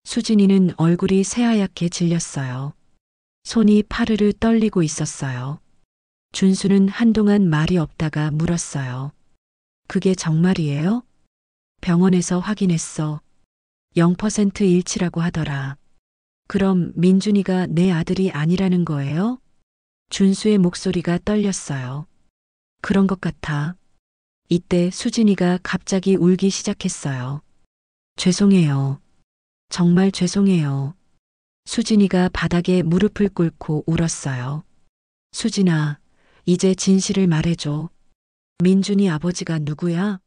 수진이는 얼굴이 새하얗게 질렸어요. 손이 파르르 떨리고 있었어요. 준수는 한동안 말이 없다가 물었어요. 그게 정말이에요? 병원에서 확인했어. 0% 일치라고 하더라. 그럼 민준이가 내 아들이 아니라는 거예요? 준수의 목소리가 떨렸어요. 그런 것 같아. 이때 수진이가 갑자기 울기 시작했어요. 죄송해요. 정말 죄송해요. 수진이가 바닥에 무릎을 꿇고 울었어요. 수진아, 이제 진실을 말해줘. 민준이 아버지가 누구야?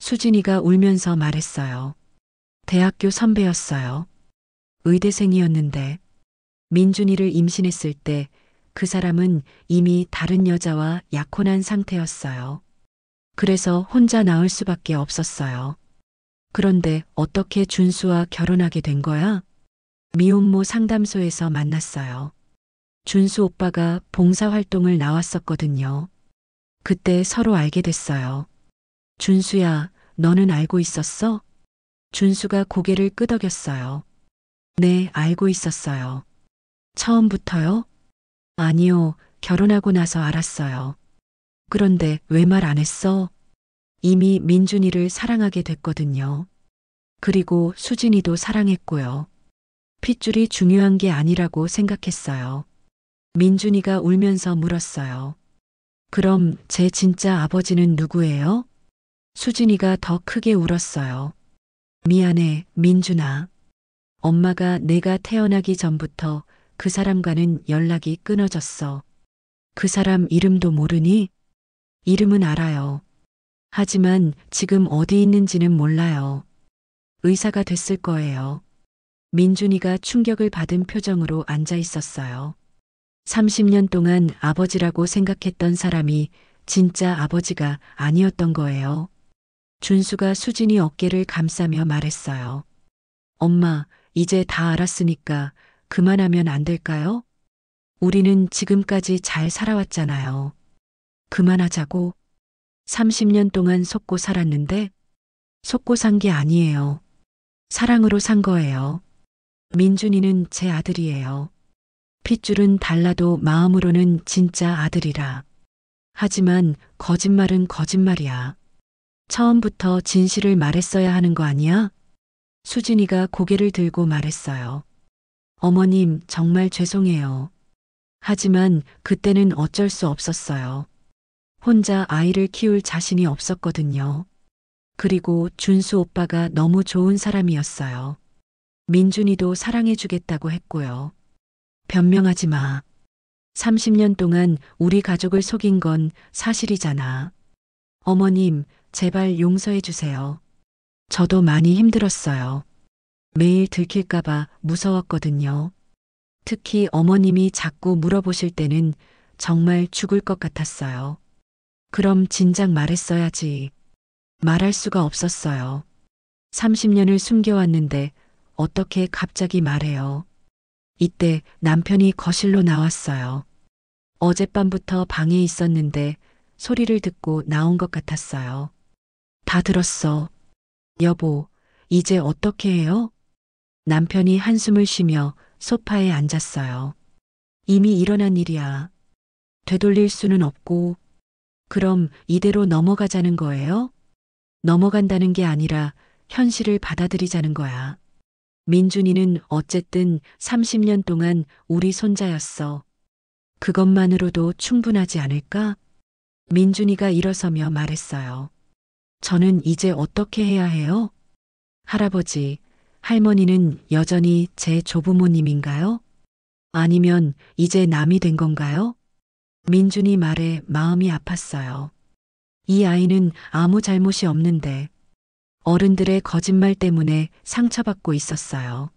수진이가 울면서 말했어요. 대학교 선배였어요. 의대생이었는데 민준이를 임신했을 때 그 사람은 이미 다른 여자와 약혼한 상태였어요. 그래서 혼자 낳을 수밖에 없었어요. 그런데 어떻게 준수와 결혼하게 된 거야? 미혼모 상담소에서 만났어요. 준수 오빠가 봉사활동을 나왔었거든요. 그때 서로 알게 됐어요. 준수야, 너는 알고 있었어? 준수가 고개를 끄덕였어요. 네, 알고 있었어요. 처음부터요? 아니요, 결혼하고 나서 알았어요. 그런데 왜 말 안 했어? 이미 민준이를 사랑하게 됐거든요. 그리고 수진이도 사랑했고요. 핏줄이 중요한 게 아니라고 생각했어요. 민준이가 울면서 물었어요. 그럼 제 진짜 아버지는 누구예요? 수진이가 더 크게 울었어요. 미안해, 민준아. 엄마가 내가 태어나기 전부터 그 사람과는 연락이 끊어졌어. 그 사람 이름도 모르니? 이름은 알아요. 하지만 지금 어디 있는지는 몰라요. 의사가 됐을 거예요. 민준이가 충격을 받은 표정으로 앉아 있었어요. 30년 동안 아버지라고 생각했던 사람이 진짜 아버지가 아니었던 거예요. 준수가 수진이 어깨를 감싸며 말했어요. 엄마, 이제 다 알았으니까 그만하면 안 될까요? 우리는 지금까지 잘 살아왔잖아요. 그만하자고. 30년 동안 속고 살았는데 속고 산 게 아니에요. 사랑으로 산 거예요. 민준이는 제 아들이에요. 핏줄은 달라도 마음으로는 진짜 아들이라. 하지만 거짓말은 거짓말이야. 처음부터 진실을 말했어야 하는 거 아니야? 수진이가 고개를 들고 말했어요. 어머님, 정말 죄송해요. 하지만 그때는 어쩔 수 없었어요. 혼자 아이를 키울 자신이 없었거든요. 그리고 준수 오빠가 너무 좋은 사람이었어요. 민준이도 사랑해주겠다고 했고요. 변명하지 마. 30년 동안 우리 가족을 속인 건 사실이잖아. 어머님, 제발 용서해 주세요. 저도 많이 힘들었어요. 매일 들킬까봐 무서웠거든요. 특히 어머님이 자꾸 물어보실 때는 정말 죽을 것 같았어요. 그럼 진작 말했어야지. 말할 수가 없었어요. 30년을 숨겨왔는데 어떻게 갑자기 말해요. 이때 남편이 거실로 나왔어요. 어젯밤부터 방에 있었는데 소리를 듣고 나온 것 같았어요. 다 들었어. 여보, 이제 어떻게 해요? 남편이 한숨을 쉬며 소파에 앉았어요. 이미 일어난 일이야. 되돌릴 수는 없고, 그럼 이대로 넘어가자는 거예요? 넘어간다는 게 아니라 현실을 받아들이자는 거야. 민준이는 어쨌든 30년 동안 우리 손자였어. 그것만으로도 충분하지 않을까? 민준이가 일어서며 말했어요. 저는 이제 어떻게 해야 해요? 할아버지, 할머니는 여전히 제 조부모님인가요? 아니면 이제 남이 된 건가요? 민준이 말에 마음이 아팠어요. 이 아이는 아무 잘못이 없는데 어른들의 거짓말 때문에 상처받고 있었어요.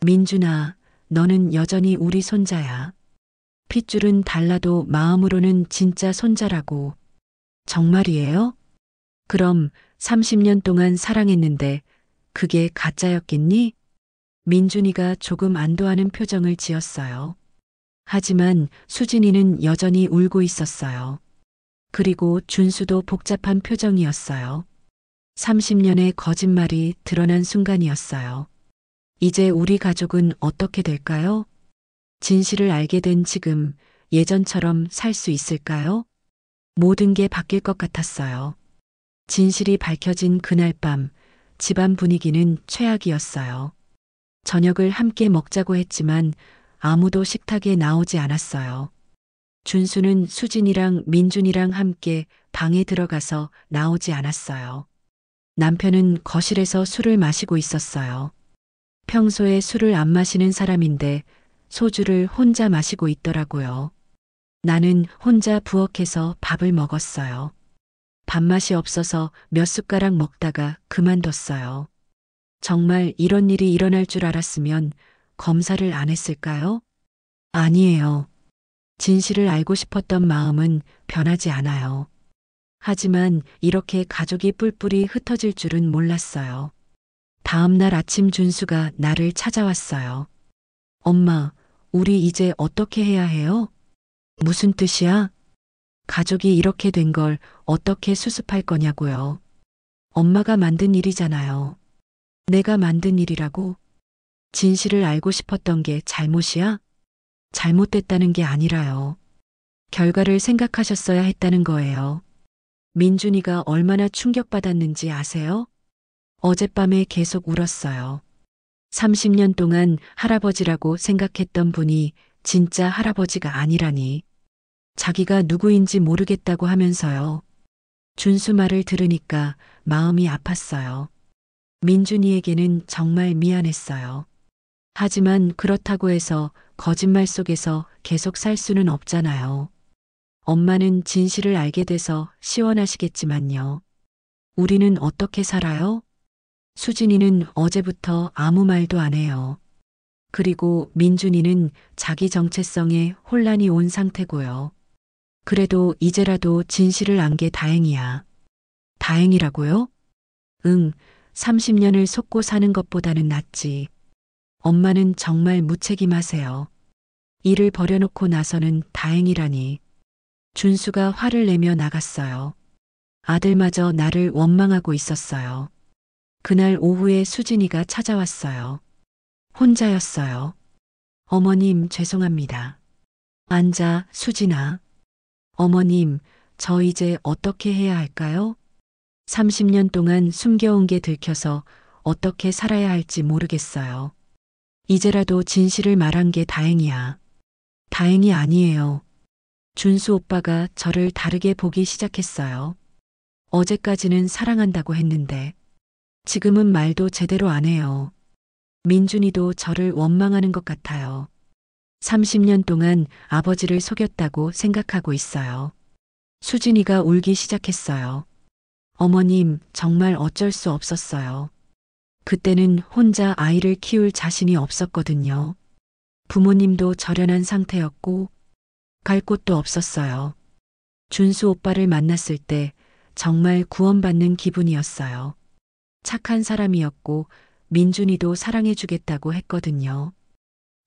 민준아, 너는 여전히 우리 손자야. 핏줄은 달라도 마음으로는 진짜 손자라고. 정말이에요? 그럼 30년 동안 사랑했는데 그게 가짜였겠니? 민준이가 조금 안도하는 표정을 지었어요. 하지만 수진이는 여전히 울고 있었어요. 그리고 준수도 복잡한 표정이었어요. 30년의 거짓말이 드러난 순간이었어요. 이제 우리 가족은 어떻게 될까요? 진실을 알게 된 지금 예전처럼 살 수 있을까요? 모든 게 바뀔 것 같았어요. 진실이 밝혀진 그날 밤, 집안 분위기는 최악이었어요. 저녁을 함께 먹자고 했지만 아무도 식탁에 나오지 않았어요. 준수는 수진이랑 민준이랑 함께 방에 들어가서 나오지 않았어요. 남편은 거실에서 술을 마시고 있었어요. 평소에 술을 안 마시는 사람인데 소주를 혼자 마시고 있더라고요. 나는 혼자 부엌에서 밥을 먹었어요. 밥맛이 없어서 몇 숟가락 먹다가 그만뒀어요. 정말 이런 일이 일어날 줄 알았으면 검사를 안 했을까요? 아니에요. 진실을 알고 싶었던 마음은 변하지 않아요. 하지만 이렇게 가족이 뿔뿔이 흩어질 줄은 몰랐어요. 다음 날 아침 준수가 나를 찾아왔어요. 엄마, 우리 이제 어떻게 해야 해요? 무슨 뜻이야? 가족이 이렇게 된 걸 어떻게 수습할 거냐고요. 엄마가 만든 일이잖아요. 내가 만든 일이라고? 진실을 알고 싶었던 게 잘못이야? 잘못됐다는 게 아니라요. 결과를 생각하셨어야 했다는 거예요. 민준이가 얼마나 충격받았는지 아세요? 어젯밤에 계속 울었어요. 30년 동안 할아버지라고 생각했던 분이 진짜 할아버지가 아니라니. 자기가 누구인지 모르겠다고 하면서요. 준수 말을 들으니까 마음이 아팠어요. 민준이에게는 정말 미안했어요. 하지만 그렇다고 해서 거짓말 속에서 계속 살 수는 없잖아요. 엄마는 진실을 알게 돼서 시원하시겠지만요. 우리는 어떻게 살아요? 수진이는 어제부터 아무 말도 안 해요. 그리고 민준이는 자기 정체성에 혼란이 온 상태고요. 그래도 이제라도 진실을 안 게 다행이야. 다행이라고요? 응, 30년을 속고 사는 것보다는 낫지. 엄마는 정말 무책임하세요. 일을 버려놓고 나서는 다행이라니. 준수가 화를 내며 나갔어요. 아들마저 나를 원망하고 있었어요. 그날 오후에 수진이가 찾아왔어요. 혼자였어요. 어머님, 죄송합니다. 앉아, 수진아. 어머님, 저 이제 어떻게 해야 할까요? 30년 동안 숨겨온 게 들켜서 어떻게 살아야 할지 모르겠어요. 이제라도 진실을 말한 게 다행이야. 다행이 아니에요. 준수 오빠가 저를 다르게 보기 시작했어요. 어제까지는 사랑한다고 했는데 지금은 말도 제대로 안 해요. 민준이도 저를 원망하는 것 같아요. 30년 동안 아버지를 속였다고 생각하고 있어요. 수진이가 울기 시작했어요. 어머님, 정말 어쩔 수 없었어요. 그때는 혼자 아이를 키울 자신이 없었거든요. 부모님도 절연한 상태였고 갈 곳도 없었어요. 준수 오빠를 만났을 때 정말 구원받는 기분이었어요. 착한 사람이었고 민준이도 사랑해주겠다고 했거든요.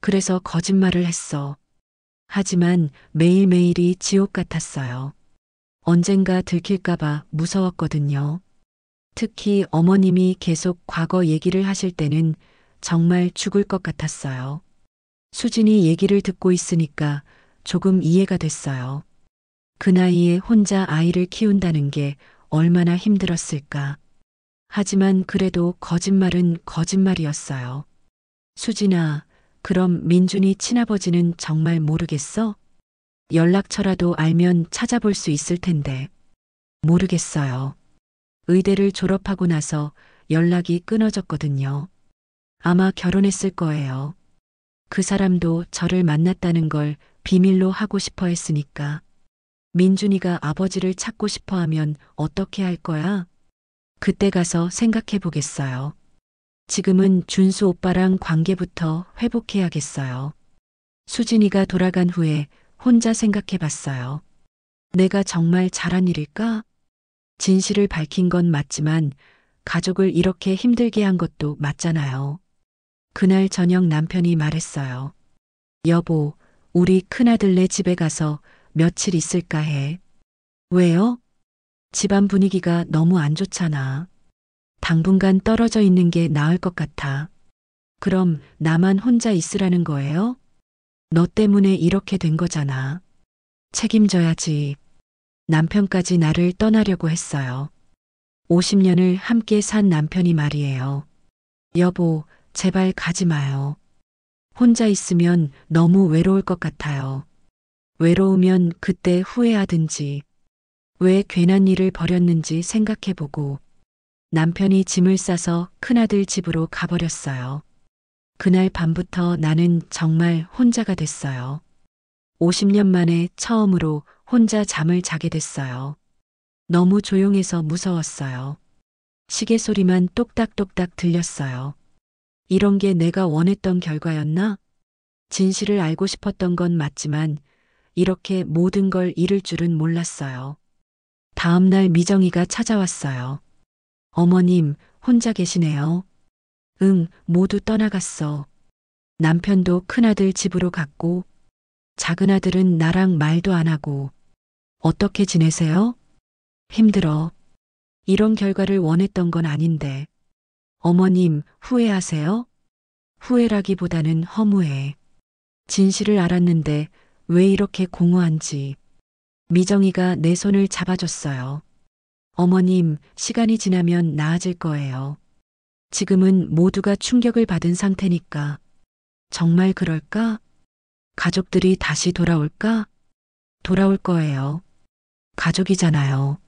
그래서 거짓말을 했어. 하지만 매일매일이 지옥 같았어요. 언젠가 들킬까봐 무서웠거든요. 특히 어머님이 계속 과거 얘기를 하실 때는 정말 죽을 것 같았어요. 수진이 얘기를 듣고 있으니까 조금 이해가 됐어요. 그 나이에 혼자 아이를 키운다는 게 얼마나 힘들었을까. 하지만 그래도 거짓말은 거짓말이었어요. 수진아, 그럼 민준이 친아버지는 정말 모르겠어? 연락처라도 알면 찾아볼 수 있을 텐데. 모르겠어요. 의대를 졸업하고 나서 연락이 끊어졌거든요. 아마 결혼했을 거예요. 그 사람도 저를 만났다는 걸 비밀로 하고 싶어 했으니까. 민준이가 아버지를 찾고 싶어 하면 어떻게 할 거야? 그때 가서 생각해 보겠어요. 지금은 준수 오빠랑 관계부터 회복해야겠어요. 수진이가 돌아간 후에 혼자 생각해 봤어요. 내가 정말 잘한 일일까? 진실을 밝힌 건 맞지만 가족을 이렇게 힘들게 한 것도 맞잖아요. 그날 저녁 남편이 말했어요. 여보, 우리 큰아들네 집에 가서 며칠 있을까 해. 왜요? 집안 분위기가 너무 안 좋잖아. 당분간 떨어져 있는 게 나을 것 같아. 그럼 나만 혼자 있으라는 거예요? 너 때문에 이렇게 된 거잖아. 책임져야지. 남편까지 나를 떠나려고 했어요. 50년을 함께 산 남편이 말이에요. 여보, 제발 가지 마요. 혼자 있으면 너무 외로울 것 같아요. 외로우면 그때 후회하든지, 왜 괜한 일을 벌였는지 생각해보고, 남편이 짐을 싸서 큰아들 집으로 가버렸어요. 그날 밤부터 나는 정말 혼자가 됐어요. 50년 만에 처음으로 혼자 잠을 자게 됐어요. 너무 조용해서 무서웠어요. 시계 소리만 똑딱똑딱 들렸어요. 이런 게 내가 원했던 결과였나? 진실을 알고 싶었던 건 맞지만 이렇게 모든 걸 잃을 줄은 몰랐어요. 다음 날 미정이가 찾아왔어요. 어머님, 혼자 계시네요. 응, 모두 떠나갔어. 남편도 큰아들 집으로 갔고, 작은아들은 나랑 말도 안 하고. 어떻게 지내세요? 힘들어. 이런 결과를 원했던 건 아닌데. 어머님, 후회하세요? 후회라기보다는 허무해. 진실을 알았는데 왜 이렇게 공허한지. 미정이가 내 손을 잡아줬어요. 어머님, 시간이 지나면 나아질 거예요. 지금은 모두가 충격을 받은 상태니까. 정말 그럴까? 가족들이 다시 돌아올까? 돌아올 거예요. 가족이잖아요.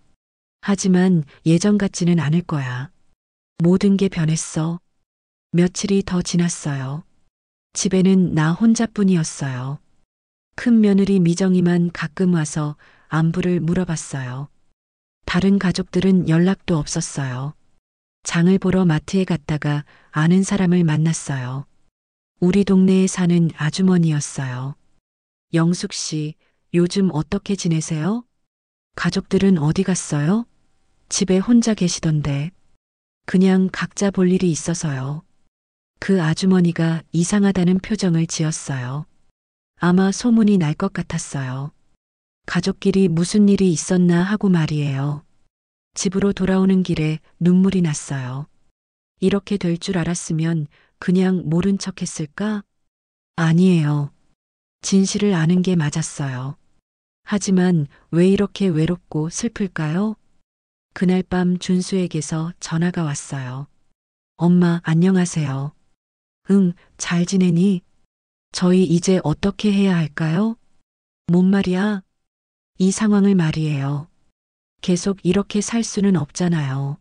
하지만 예전 같지는 않을 거야. 모든 게 변했어. 며칠이 더 지났어요. 집에는 나 혼자뿐이었어요. 큰 며느리 미정이만 가끔 와서 안부를 물어봤어요. 다른 가족들은 연락도 없었어요. 장을 보러 마트에 갔다가 아는 사람을 만났어요. 우리 동네에 사는 아주머니였어요. 영숙 씨, 요즘 어떻게 지내세요? 가족들은 어디 갔어요? 집에 혼자 계시던데. 그냥 각자 볼 일이 있어서요. 그 아주머니가 이상하다는 표정을 지었어요. 아마 소문이 날 것 같았어요. 가족끼리 무슨 일이 있었나 하고 말이에요. 집으로 돌아오는 길에 눈물이 났어요. 이렇게 될 줄 알았으면 그냥 모른 척 했을까? 아니에요. 진실을 아는 게 맞았어요. 하지만 왜 이렇게 외롭고 슬플까요? 그날 밤 준수에게서 전화가 왔어요. 엄마, 안녕하세요. 응, 잘 지내니? 저희 이제 어떻게 해야 할까요? 뭔 말이야? 이 상황을 말이에요. 계속 이렇게 살 수는 없잖아요.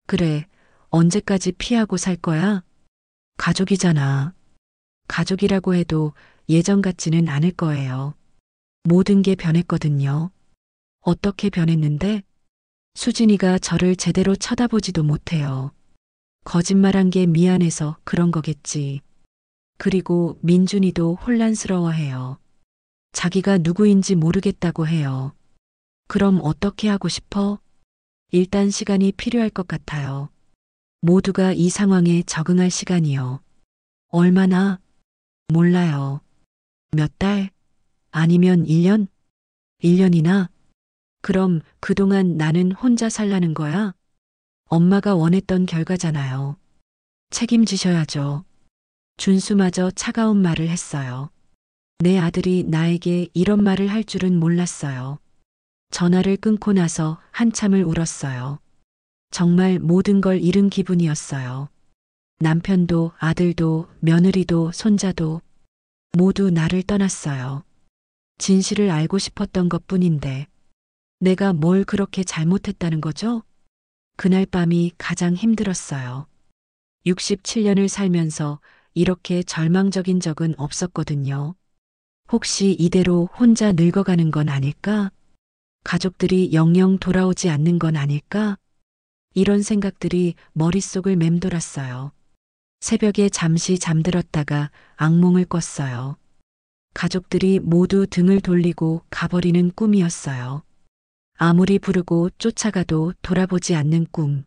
그래, 언제까지 피하고 살 거야? 가족이잖아. 가족이라고 해도 예전 같지는 않을 거예요. 모든 게 변했거든요. 어떻게 변했는데? 수진이가 저를 제대로 쳐다보지도 못해요. 거짓말한 게 미안해서 그런 거겠지. 그리고 민준이도 혼란스러워해요. 자기가 누구인지 모르겠다고 해요. 그럼 어떻게 하고 싶어? 일단 시간이 필요할 것 같아요. 모두가 이 상황에 적응할 시간이요. 얼마나? 몰라요. 몇 달? 아니면 1년? 1년이나? 그럼 그동안 나는 혼자 살라는 거야? 엄마가 원했던 결과잖아요. 책임지셔야죠. 준수마저 차가운 말을 했어요. 내 아들이 나에게 이런 말을 할 줄은 몰랐어요. 전화를 끊고 나서 한참을 울었어요. 정말 모든 걸 잃은 기분이었어요. 남편도 아들도 며느리도 손자도 모두 나를 떠났어요. 진실을 알고 싶었던 것뿐인데 내가 뭘 그렇게 잘못했다는 거죠? 그날 밤이 가장 힘들었어요. 67년을 살면서 이렇게 절망적인 적은 없었거든요. 혹시 이대로 혼자 늙어가는 건 아닐까? 가족들이 영영 돌아오지 않는 건 아닐까? 이런 생각들이 머릿속을 맴돌았어요. 새벽에 잠시 잠들었다가 악몽을 꿨어요. 가족들이 모두 등을 돌리고 가버리는 꿈이었어요. 아무리 부르고 쫓아가도 돌아보지 않는 꿈.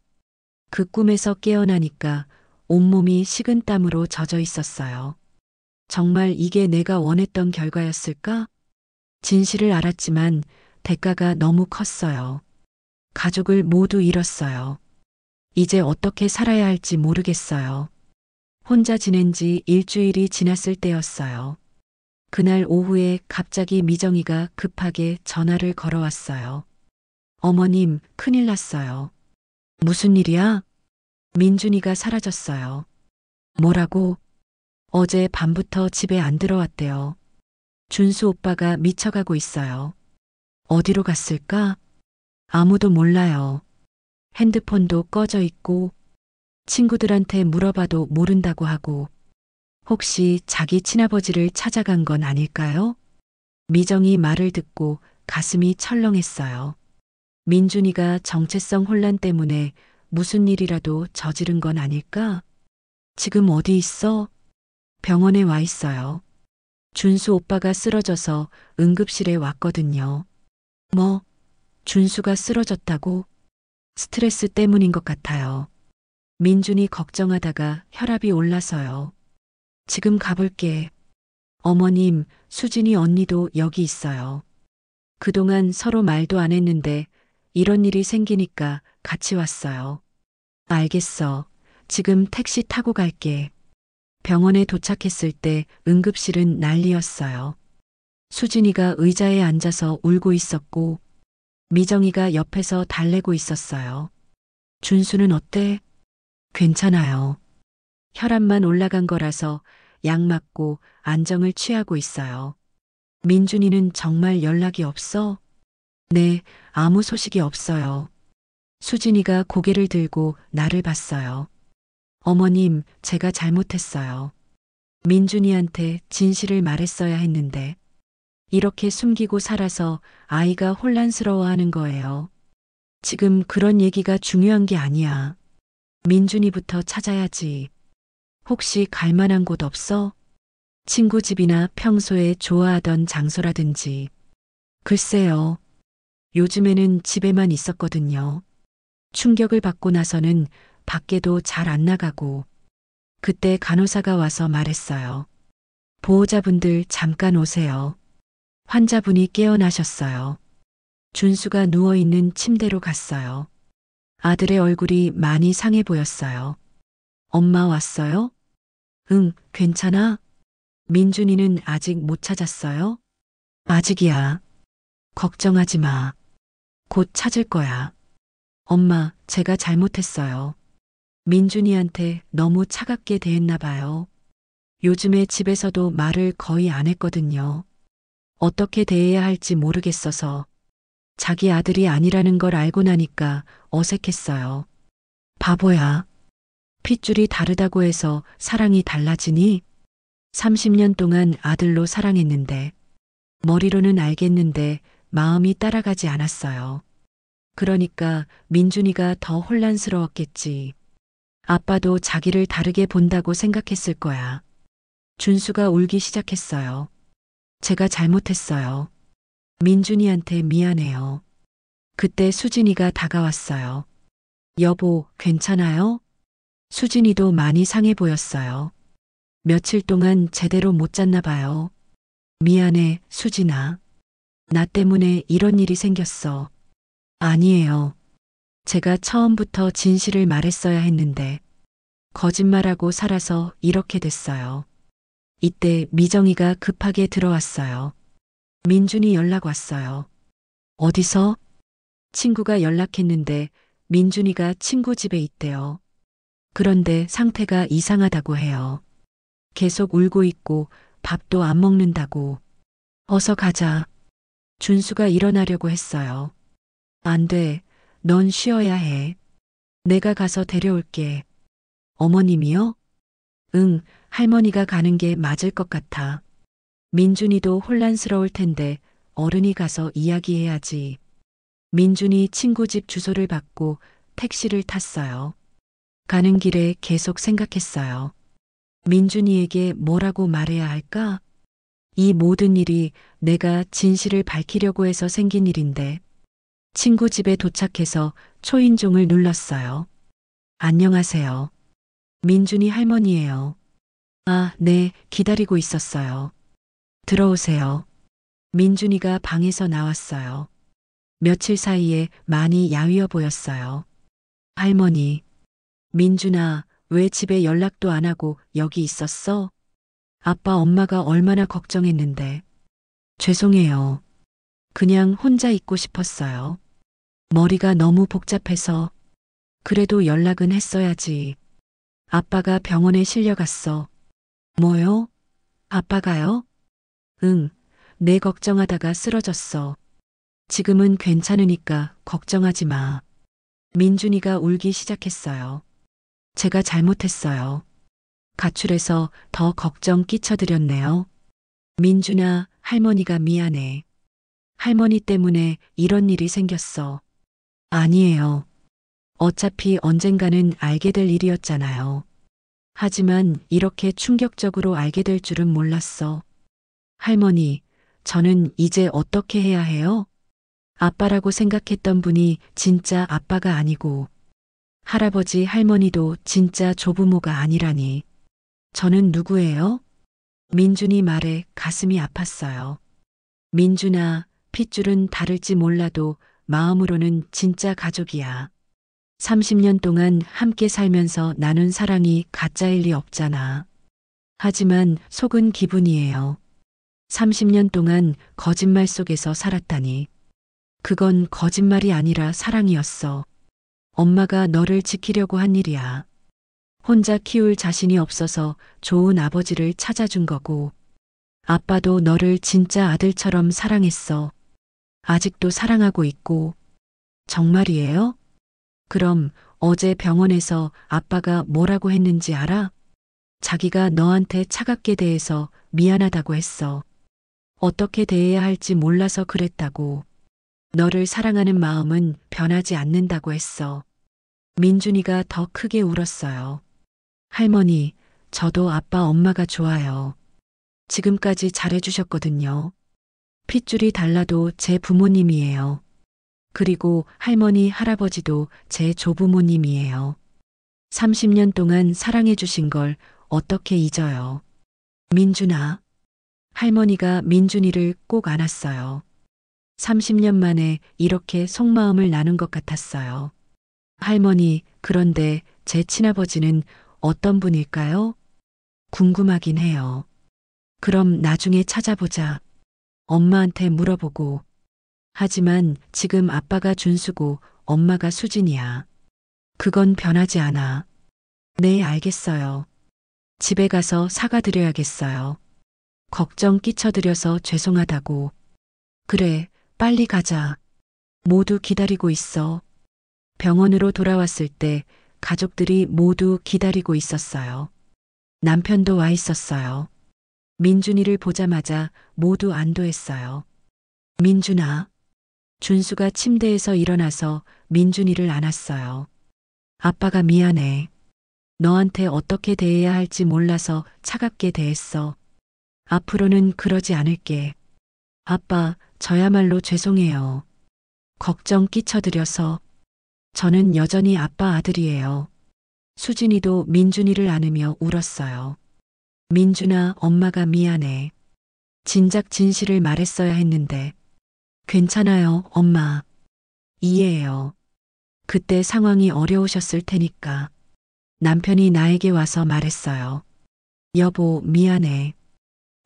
그 꿈에서 깨어나니까 온몸이 식은땀으로 젖어 있었어요. 정말 이게 내가 원했던 결과였을까? 진실을 알았지만 대가가 너무 컸어요. 가족을 모두 잃었어요. 이제 어떻게 살아야 할지 모르겠어요. 혼자 지낸 지 일주일이 지났을 때였어요. 그날 오후에 갑자기 미정이가 급하게 전화를 걸어왔어요. 어머님, 큰일 났어요. 무슨 일이야? 민준이가 사라졌어요. 뭐라고? 어제 밤부터 집에 안 들어왔대요. 준수 오빠가 미쳐가고 있어요. 어디로 갔을까? 아무도 몰라요. 핸드폰도 꺼져 있고 친구들한테 물어봐도 모른다고 하고 혹시 자기 친아버지를 찾아간 건 아닐까요? 미정이 말을 듣고 가슴이 철렁했어요. 민준이가 정체성 혼란 때문에 무슨 일이라도 저지른 건 아닐까? 지금 어디 있어? 병원에 와 있어요. 준수 오빠가 쓰러져서 응급실에 왔거든요. 뭐, 준수가 쓰러졌다고? 스트레스 때문인 것 같아요. 민준이 걱정하다가 혈압이 올라서요. 지금 가볼게. 어머님, 수진이 언니도 여기 있어요. 그동안 서로 말도 안 했는데 이런 일이 생기니까 같이 왔어요. 알겠어. 지금 택시 타고 갈게. 병원에 도착했을 때 응급실은 난리였어요. 수진이가 의자에 앉아서 울고 있었고 미정이가 옆에서 달래고 있었어요. 준수는 어때? 괜찮아요. 혈압만 올라간 거라서 약 맞고 안정을 취하고 있어요. 민준이는 정말 연락이 없어? 네, 아무 소식이 없어요. 수진이가 고개를 들고 나를 봤어요. 어머님, 제가 잘못했어요. 민준이한테 진실을 말했어야 했는데 이렇게 숨기고 살아서 아이가 혼란스러워하는 거예요. 지금 그런 얘기가 중요한 게 아니야. 민준이부터 찾아야지. 혹시 갈 만한 곳 없어? 친구 집이나 평소에 좋아하던 장소라든지. 글쎄요. 요즘에는 집에만 있었거든요. 충격을 받고 나서는 밖에도 잘 안 나가고. 그때 간호사가 와서 말했어요. 보호자분들 잠깐 오세요. 환자분이 깨어나셨어요. 준수가 누워있는 침대로 갔어요. 아들의 얼굴이 많이 상해 보였어요. 엄마 왔어요? 응, 괜찮아? 민준이는 아직 못 찾았어요? 아직이야. 걱정하지 마. 곧 찾을 거야. 엄마, 제가 잘못했어요. 민준이한테 너무 차갑게 대했나 봐요. 요즘에 집에서도 말을 거의 안 했거든요. 어떻게 대해야 할지 모르겠어서 자기 아들이 아니라는 걸 알고 나니까 어색했어요. 바보야. 핏줄이 다르다고 해서 사랑이 달라지니? 30년 동안 아들로 사랑했는데 머리로는 알겠는데 마음이 따라가지 않았어요. 그러니까 민준이가 더 혼란스러웠겠지. 아빠도 자기를 다르게 본다고 생각했을 거야. 준수가 울기 시작했어요. 제가 잘못했어요. 민준이한테 미안해요. 그때 수진이가 다가왔어요. 여보, 괜찮아요? 수진이도 많이 상해 보였어요. 며칠 동안 제대로 못 잤나 봐요. 미안해, 수진아. 나 때문에 이런 일이 생겼어. 아니에요. 제가 처음부터 진실을 말했어야 했는데 거짓말하고 살아서 이렇게 됐어요. 이때 미정이가 급하게 들어왔어요. 민준이 연락 왔어요. 어디서? 친구가 연락했는데 민준이가 친구 집에 있대요. 그런데 상태가 이상하다고 해요. 계속 울고 있고 밥도 안 먹는다고. 어서 가자. 준수가 일어나려고 했어요. 안 돼. 넌 쉬어야 해. 내가 가서 데려올게. 어머님이요? 응, 할머니가 가는 게 맞을 것 같아. 민준이도 혼란스러울 텐데 어른이 가서 이야기해야지. 민준이 친구 집 주소를 받고 택시를 탔어요. 가는 길에 계속 생각했어요. 민준이에게 뭐라고 말해야 할까? 이 모든 일이 내가 진실을 밝히려고 해서 생긴 일인데. 친구 집에 도착해서 초인종을 눌렀어요. 안녕하세요. 민준이 할머니예요. 아, 네, 기다리고 있었어요. 들어오세요. 민준이가 방에서 나왔어요. 며칠 사이에 많이 야위어 보였어요. 할머니, 민준아, 왜 집에 연락도 안 하고 여기 있었어? 아빠, 엄마가 얼마나 걱정했는데. 죄송해요. 그냥 혼자 있고 싶었어요. 머리가 너무 복잡해서. 그래도 연락은 했어야지. 아빠가 병원에 실려갔어. 뭐요? 아빠가요? 응, 내 걱정하다가 쓰러졌어. 지금은 괜찮으니까 걱정하지 마. 민준이가 울기 시작했어요. 제가 잘못했어요. 가출해서 더 걱정 끼쳐드렸네요. 민준아, 할머니가 미안해. 할머니 때문에 이런 일이 생겼어. 아니에요. 어차피 언젠가는 알게 될 일이었잖아요. 하지만 이렇게 충격적으로 알게 될 줄은 몰랐어. 할머니, 저는 이제 어떻게 해야 해요? 아빠라고 생각했던 분이 진짜 아빠가 아니고, 할아버지, 할머니도 진짜 조부모가 아니라니. 저는 누구예요? 민준이 말에 가슴이 아팠어요. 민준아, 핏줄은 다를지 몰라도 마음으로는 진짜 가족이야. 30년 동안 함께 살면서 나눈 사랑이 가짜일 리 없잖아. 하지만 속은 기분이에요. 30년 동안 거짓말 속에서 살았다니. 그건 거짓말이 아니라 사랑이었어. 엄마가 너를 지키려고 한 일이야. 혼자 키울 자신이 없어서 좋은 아버지를 찾아준 거고, 아빠도 너를 진짜 아들처럼 사랑했어. 아직도 사랑하고 있고. 정말이에요? 그럼 어제 병원에서 아빠가 뭐라고 했는지 알아? 자기가 너한테 차갑게 대해서 미안하다고 했어. 어떻게 대해야 할지 몰라서 그랬다고. 너를 사랑하는 마음은 변하지 않는다고 했어. 민준이가 더 크게 울었어요. 할머니, 저도 아빠 엄마가 좋아요. 지금까지 잘해주셨거든요. 핏줄이 달라도 제 부모님이에요. 그리고 할머니, 할아버지도 제 조부모님이에요. 30년 동안 사랑해주신 걸 어떻게 잊어요. 민준아. 할머니가 민준이를 꼭 안았어요. 30년 만에 이렇게 속마음을 나눈 것 같았어요. 할머니, 그런데 제 친아버지는 어떤 분일까요? 궁금하긴 해요. 그럼 나중에 찾아보자. 엄마한테 물어보고. 하지만 지금 아빠가 준수고 엄마가 수진이야. 그건 변하지 않아. 네, 알겠어요. 집에 가서 사과드려야겠어요. 걱정 끼쳐드려서 죄송하다고. 그래, 빨리 가자. 모두 기다리고 있어. 병원으로 돌아왔을 때 가족들이 모두 기다리고 있었어요. 남편도 와 있었어요. 민준이를 보자마자 모두 안도했어요. 민준아. 준수가 침대에서 일어나서 민준이를 안았어요. 아빠가 미안해. 너한테 어떻게 대해야 할지 몰라서 차갑게 대했어. 앞으로는 그러지 않을게. 아빠, 저야말로 죄송해요. 걱정 끼쳐드려서. 저는 여전히 아빠 아들이에요. 수진이도 민준이를 안으며 울었어요. 민준아, 엄마가 미안해. 진작 진실을 말했어야 했는데. 괜찮아요, 엄마. 이해해요. 그때 상황이 어려우셨을 테니까. 남편이 나에게 와서 말했어요. 여보, 미안해.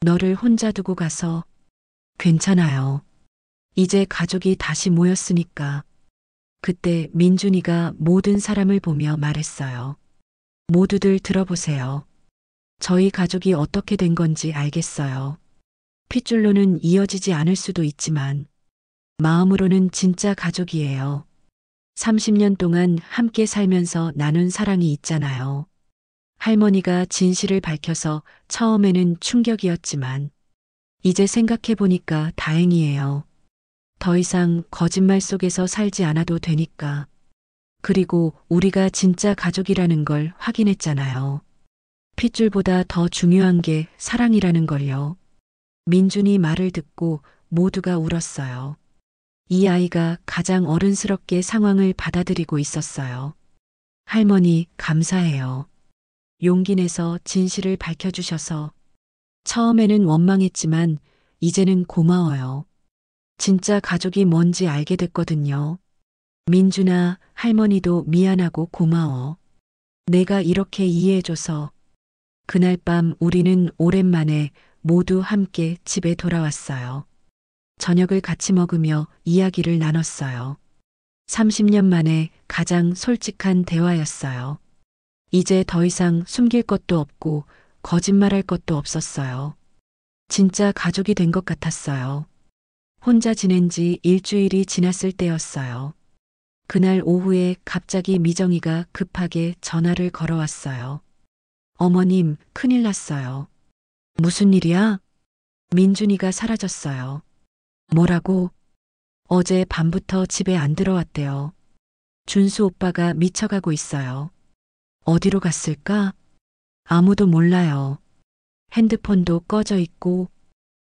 너를 혼자 두고 가서. 괜찮아요. 이제 가족이 다시 모였으니까. 그때 민준이가 모든 사람을 보며 말했어요. 모두들 들어보세요. 저희 가족이 어떻게 된 건지 알겠어요. 핏줄로는 이어지지 않을 수도 있지만 마음으로는 진짜 가족이에요. 30년 동안 함께 살면서 나눈 사랑이 있잖아요. 할머니가 진실을 밝혀서 처음에는 충격이었지만 이제 생각해 보니까 다행이에요. 더 이상 거짓말 속에서 살지 않아도 되니까. 그리고 우리가 진짜 가족이라는 걸 확인했잖아요. 핏줄보다 더 중요한 게 사랑이라는 걸요. 민준이 말을 듣고 모두가 울었어요. 이 아이가 가장 어른스럽게 상황을 받아들이고 있었어요. 할머니, 감사해요. 용기 내서 진실을 밝혀주셔서. 처음에는 원망했지만 이제는 고마워요. 진짜 가족이 뭔지 알게 됐거든요. 민준아, 할머니도 미안하고 고마워. 내가 이렇게 이해해줘서. 그날 밤 우리는 오랜만에 모두 함께 집에 돌아왔어요. 저녁을 같이 먹으며 이야기를 나눴어요. 30년 만에 가장 솔직한 대화였어요. 이제 더 이상 숨길 것도 없고 거짓말할 것도 없었어요. 진짜 가족이 된 것 같았어요. 혼자 지낸 지 일주일이 지났을 때였어요. 그날 오후에 갑자기 미정이가 급하게 전화를 걸어왔어요. 어머님, 큰일 났어요. 무슨 일이야? 민준이가 사라졌어요. 뭐라고? 어제 밤부터 집에 안 들어왔대요. 준수 오빠가 미쳐가고 있어요. 어디로 갔을까? 아무도 몰라요. 핸드폰도 꺼져 있고,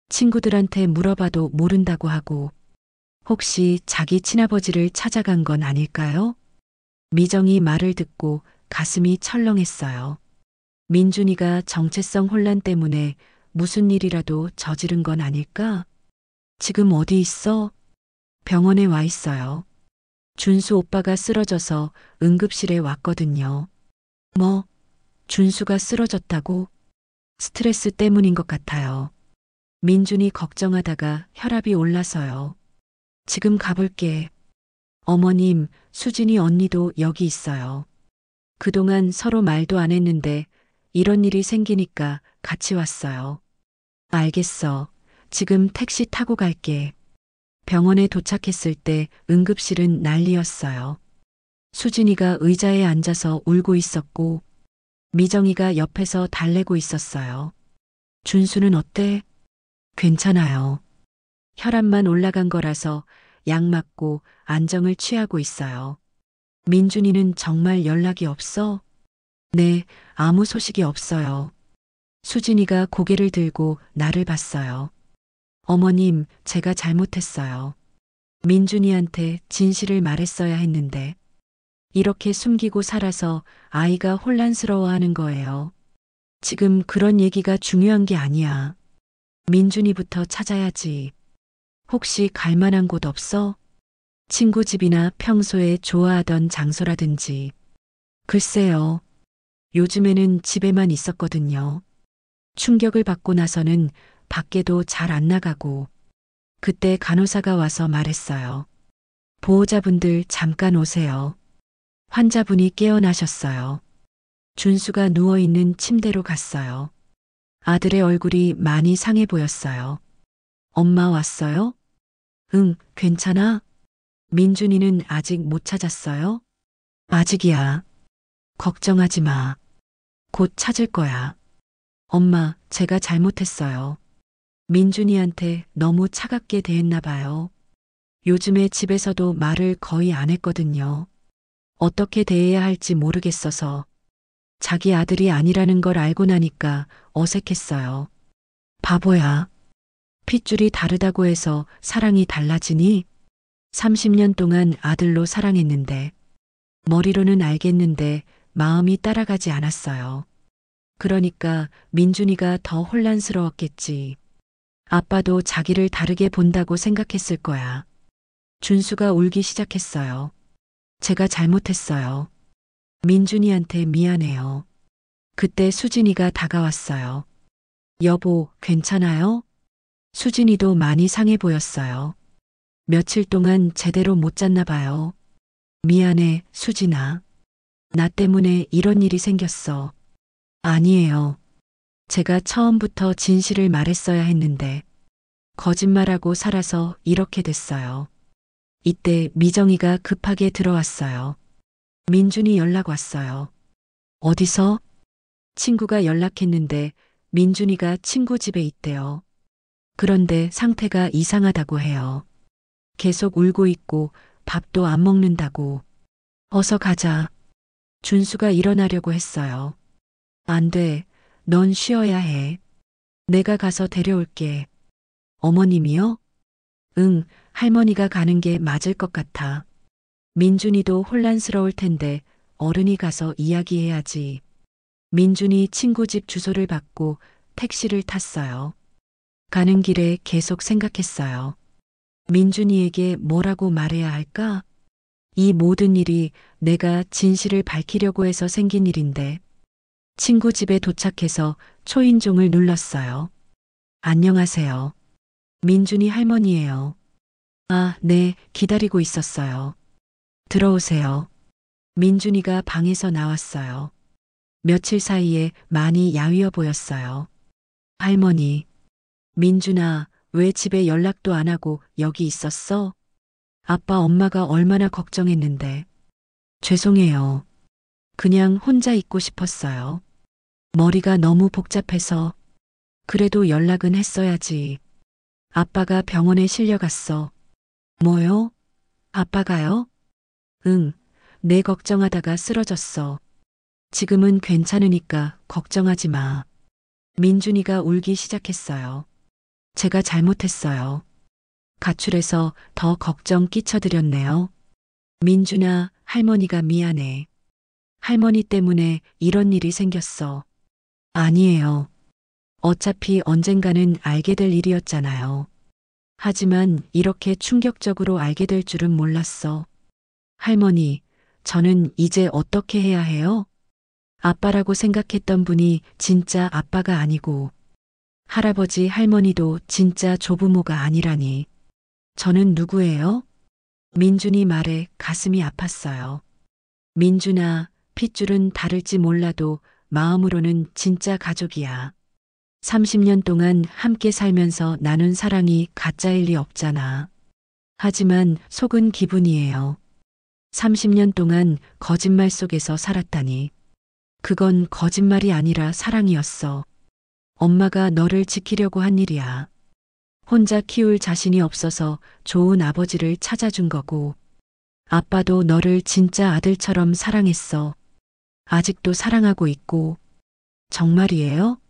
친구들한테 물어봐도 모른다고 하고, 혹시 자기 친아버지를 찾아간 건 아닐까요? 미정이 말을 듣고 가슴이 철렁했어요. 민준이가 정체성 혼란 때문에 무슨 일이라도 저지른 건 아닐까? 지금 어디 있어? 병원에 와 있어요. 준수 오빠가 쓰러져서 응급실에 왔거든요. 뭐, 준수가 쓰러졌다고? 스트레스 때문인 것 같아요. 민준이 걱정하다가 혈압이 올라서요. 지금 가볼게. 어머님, 수진이 언니도 여기 있어요. 그동안 서로 말도 안 했는데 이런 일이 생기니까 같이 왔어요. 알겠어. 지금 택시 타고 갈게. 병원에 도착했을 때 응급실은 난리였어요. 수진이가 의자에 앉아서 울고 있었고 미정이가 옆에서 달래고 있었어요. 준수는 어때? 괜찮아요. 혈압만 올라간 거라서 약 맞고 안정을 취하고 있어요. 민준이는 정말 연락이 없어? 네, 아무 소식이 없어요. 수진이가 고개를 들고 나를 봤어요. 어머님, 제가 잘못했어요. 민준이한테 진실을 말했어야 했는데 이렇게 숨기고 살아서 아이가 혼란스러워하는 거예요. 지금 그런 얘기가 중요한 게 아니야. 민준이부터 찾아야지. 혹시 갈 만한 곳 없어? 친구 집이나 평소에 좋아하던 장소라든지. 글쎄요. 요즘에는 집에만 있었거든요. 충격을 받고 나서는 밖에도 잘 안 나가고. 그때 간호사가 와서 말했어요. 보호자분들 잠깐 오세요. 환자분이 깨어나셨어요. 준수가 누워있는 침대로 갔어요. 아들의 얼굴이 많이 상해 보였어요. 엄마 왔어요? 응, 괜찮아? 민준이는 아직 못 찾았어요? 아직이야. 걱정하지 마. 곧 찾을 거야. 엄마, 제가 잘못했어요. 민준이한테 너무 차갑게 대했나 봐요. 요즘에 집에서도 말을 거의 안 했거든요. 어떻게 대해야 할지 모르겠어서 자기 아들이 아니라는 걸 알고 나니까 어색했어요. 바보야. 핏줄이 다르다고 해서 사랑이 달라지니? 30년 동안 아들로 사랑했는데 머리로는 알겠는데 마음이 따라가지 않았어요. 그러니까 민준이가 더 혼란스러웠겠지. 아빠도 자기를 다르게 본다고 생각했을 거야. 준수가 울기 시작했어요. 제가 잘못했어요. 민준이한테 미안해요. 그때 수진이가 다가왔어요. 여보, 괜찮아요? 수진이도 많이 상해 보였어요. 며칠 동안 제대로 못 잤나 봐요. 미안해, 수진아. 나 때문에 이런 일이 생겼어. 아니에요. 제가 처음부터 진실을 말했어야 했는데 거짓말하고 살아서 이렇게 됐어요. 이때 미정이가 급하게 들어왔어요. 민준이 연락 왔어요. 어디서? 친구가 연락했는데 민준이가 친구 집에 있대요. 그런데 상태가 이상하다고 해요. 계속 울고 있고 밥도 안 먹는다고. 어서 가자. 준수가 일어나려고 했어요. 안 돼. 넌 쉬어야 해. 내가 가서 데려올게. 어머님이요? 응, 할머니가 가는 게 맞을 것 같아. 민준이도 혼란스러울 텐데 어른이 가서 이야기해야지. 민준이 친구 집 주소를 받고 택시를 탔어요. 가는 길에 계속 생각했어요. 민준이에게 뭐라고 말해야 할까? 이 모든 일이 내가 진실을 밝히려고 해서 생긴 일인데. 친구 집에 도착해서 초인종을 눌렀어요. 안녕하세요. 민준이 할머니예요. 아, 네, 기다리고 있었어요. 들어오세요. 민준이가 방에서 나왔어요. 며칠 사이에 많이 야위어 보였어요. 할머니, 민준아, 왜 집에 연락도 안 하고 여기 있었어? 아빠 엄마가 얼마나 걱정했는데. 죄송해요. 그냥 혼자 있고 싶었어요. 머리가 너무 복잡해서. 그래도 연락은 했어야지. 아빠가 병원에 실려갔어. 뭐요? 아빠가요? 응, 내 걱정하다가 쓰러졌어. 지금은 괜찮으니까 걱정하지 마. 민준이가 울기 시작했어요. 제가 잘못했어요. 가출해서 더 걱정 끼쳐드렸네요. 민준아, 할머니가 미안해. 할머니 때문에 이런 일이 생겼어. 아니에요. 어차피 언젠가는 알게 될 일이었잖아요. 하지만 이렇게 충격적으로 알게 될 줄은 몰랐어. 할머니, 저는 이제 어떻게 해야 해요? 아빠라고 생각했던 분이 진짜 아빠가 아니고, 할아버지 할머니도 진짜 조부모가 아니라니. 저는 누구예요? 민준이 말에 가슴이 아팠어요. 민준아, 핏줄은 다를지 몰라도 마음으로는 진짜 가족이야. 30년 동안 함께 살면서 나눈 사랑이 가짜일 리 없잖아. 하지만 속은 기분이에요. 30년 동안 거짓말 속에서 살았다니. 그건 거짓말이 아니라 사랑이었어. 엄마가 너를 지키려고 한 일이야. 혼자 키울 자신이 없어서 좋은 아버지를 찾아준 거고, 아빠도 너를 진짜 아들처럼 사랑했어. 아직도 사랑하고 있고. 정말이에요?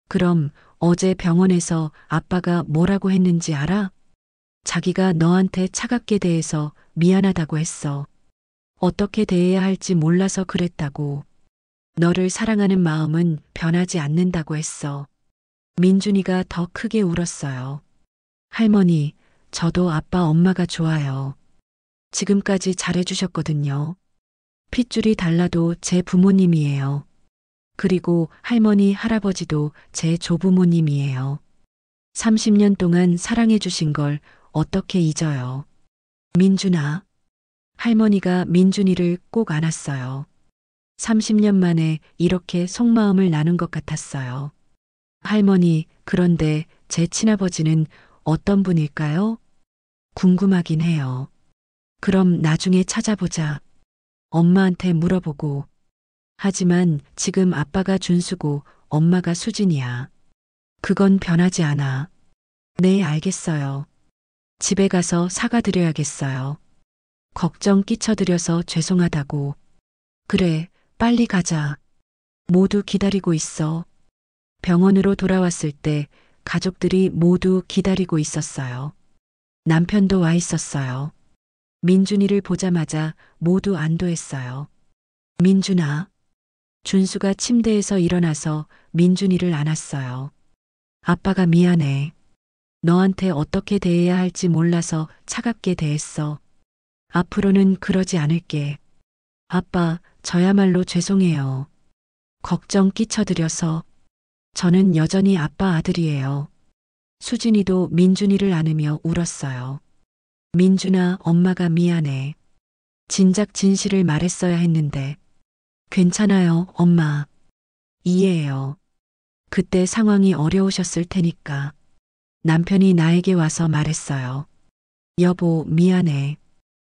그럼 어제 병원에서 아빠가 뭐라고 했는지 알아? 자기가 너한테 차갑게 대해서 미안하다고 했어. 어떻게 대해야 할지 몰라서 그랬다고. 너를 사랑하는 마음은 변하지 않는다고 했어. 민준이가 더 크게 울었어요. 할머니, 저도 아빠 엄마가 좋아요. 지금까지 잘해주셨거든요. 핏줄이 달라도 제 부모님이에요. 그리고 할머니, 할아버지도 제 조부모님이에요. 30년 동안 사랑해주신 걸 어떻게 잊어요. 민준아. 할머니가 민준이를 꼭 안았어요. 30년 만에 이렇게 속마음을 나눈 것 같았어요. 할머니, 그런데 제 친아버지는 어떤 분일까요? 궁금하긴 해요. 그럼 나중에 찾아보자. 엄마한테 물어보고. 하지만 지금 아빠가 준수고 엄마가 수진이야. 그건 변하지 않아. 네, 알겠어요. 집에 가서 사과드려야겠어요. 걱정 끼쳐드려서 죄송하다고. 그래, 빨리 가자. 모두 기다리고 있어. 병원으로 돌아왔을 때 가족들이 모두 기다리고 있었어요. 남편도 와 있었어요. 민준이를 보자마자 모두 안도했어요. 민준아, 준수가 침대에서 일어나서 민준이를 안았어요. 아빠가 미안해. 너한테 어떻게 대해야 할지 몰라서 차갑게 대했어. 앞으로는 그러지 않을게. 아빠, 저야말로 죄송해요. 걱정 끼쳐드려서. 저는 여전히 아빠 아들이에요. 수진이도 민준이를 안으며 울었어요. 민준아, 엄마가 미안해. 진작 진실을 말했어야 했는데. 괜찮아요, 엄마. 이해해요. 그때 상황이 어려우셨을 테니까. 남편이 나에게 와서 말했어요. 여보, 미안해.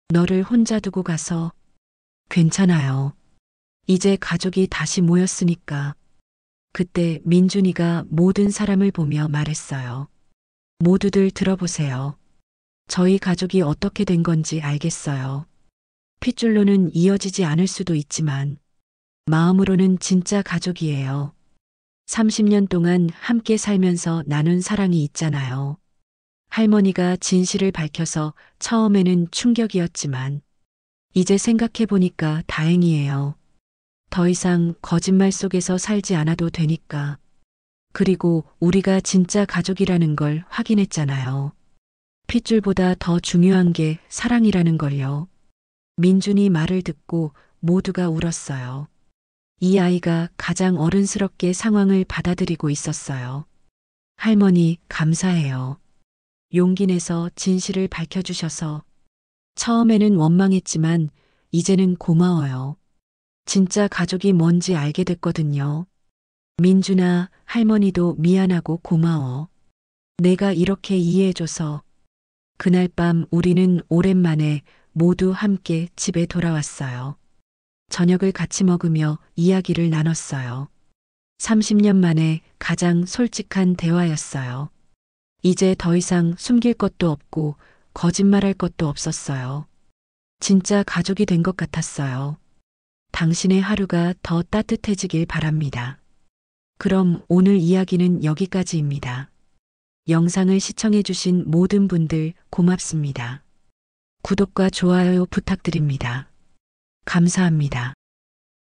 너를 혼자 두고 가서. 괜찮아요. 이제 가족이 다시 모였으니까. 그때 민준이가 모든 사람을 보며 말했어요. 모두들 들어보세요. 저희 가족이 어떻게 된 건지 알겠어요. 핏줄로는 이어지지 않을 수도 있지만 마음으로는 진짜 가족이에요. 30년 동안 함께 살면서 나눈 사랑이 있잖아요. 할머니가 진실을 밝혀서 처음에는 충격이었지만 이제 생각해 보니까 다행이에요. 더 이상 거짓말 속에서 살지 않아도 되니까. 그리고 우리가 진짜 가족이라는 걸 확인했잖아요. 핏줄보다 더 중요한 게 사랑이라는 걸요. 민준이 말을 듣고 모두가 울었어요. 이 아이가 가장 어른스럽게 상황을 받아들이고 있었어요. 할머니, 감사해요. 용기 내서 진실을 밝혀주셔서. 처음에는 원망했지만 이제는 고마워요. 진짜 가족이 뭔지 알게 됐거든요. 민준아, 할머니도 미안하고 고마워. 내가 이렇게 이해해줘서. 그날 밤 우리는 오랜만에 모두 함께 집에 돌아왔어요. 저녁을 같이 먹으며 이야기를 나눴어요. 30년 만에 가장 솔직한 대화였어요. 이제 더 이상 숨길 것도 없고 거짓말할 것도 없었어요. 진짜 가족이 된 것 같았어요. 당신의 하루가 더 따뜻해지길 바랍니다. 그럼 오늘 이야기는 여기까지입니다. 영상을 시청해주신 모든 분들 고맙습니다. 구독과 좋아요 부탁드립니다. 감사합니다.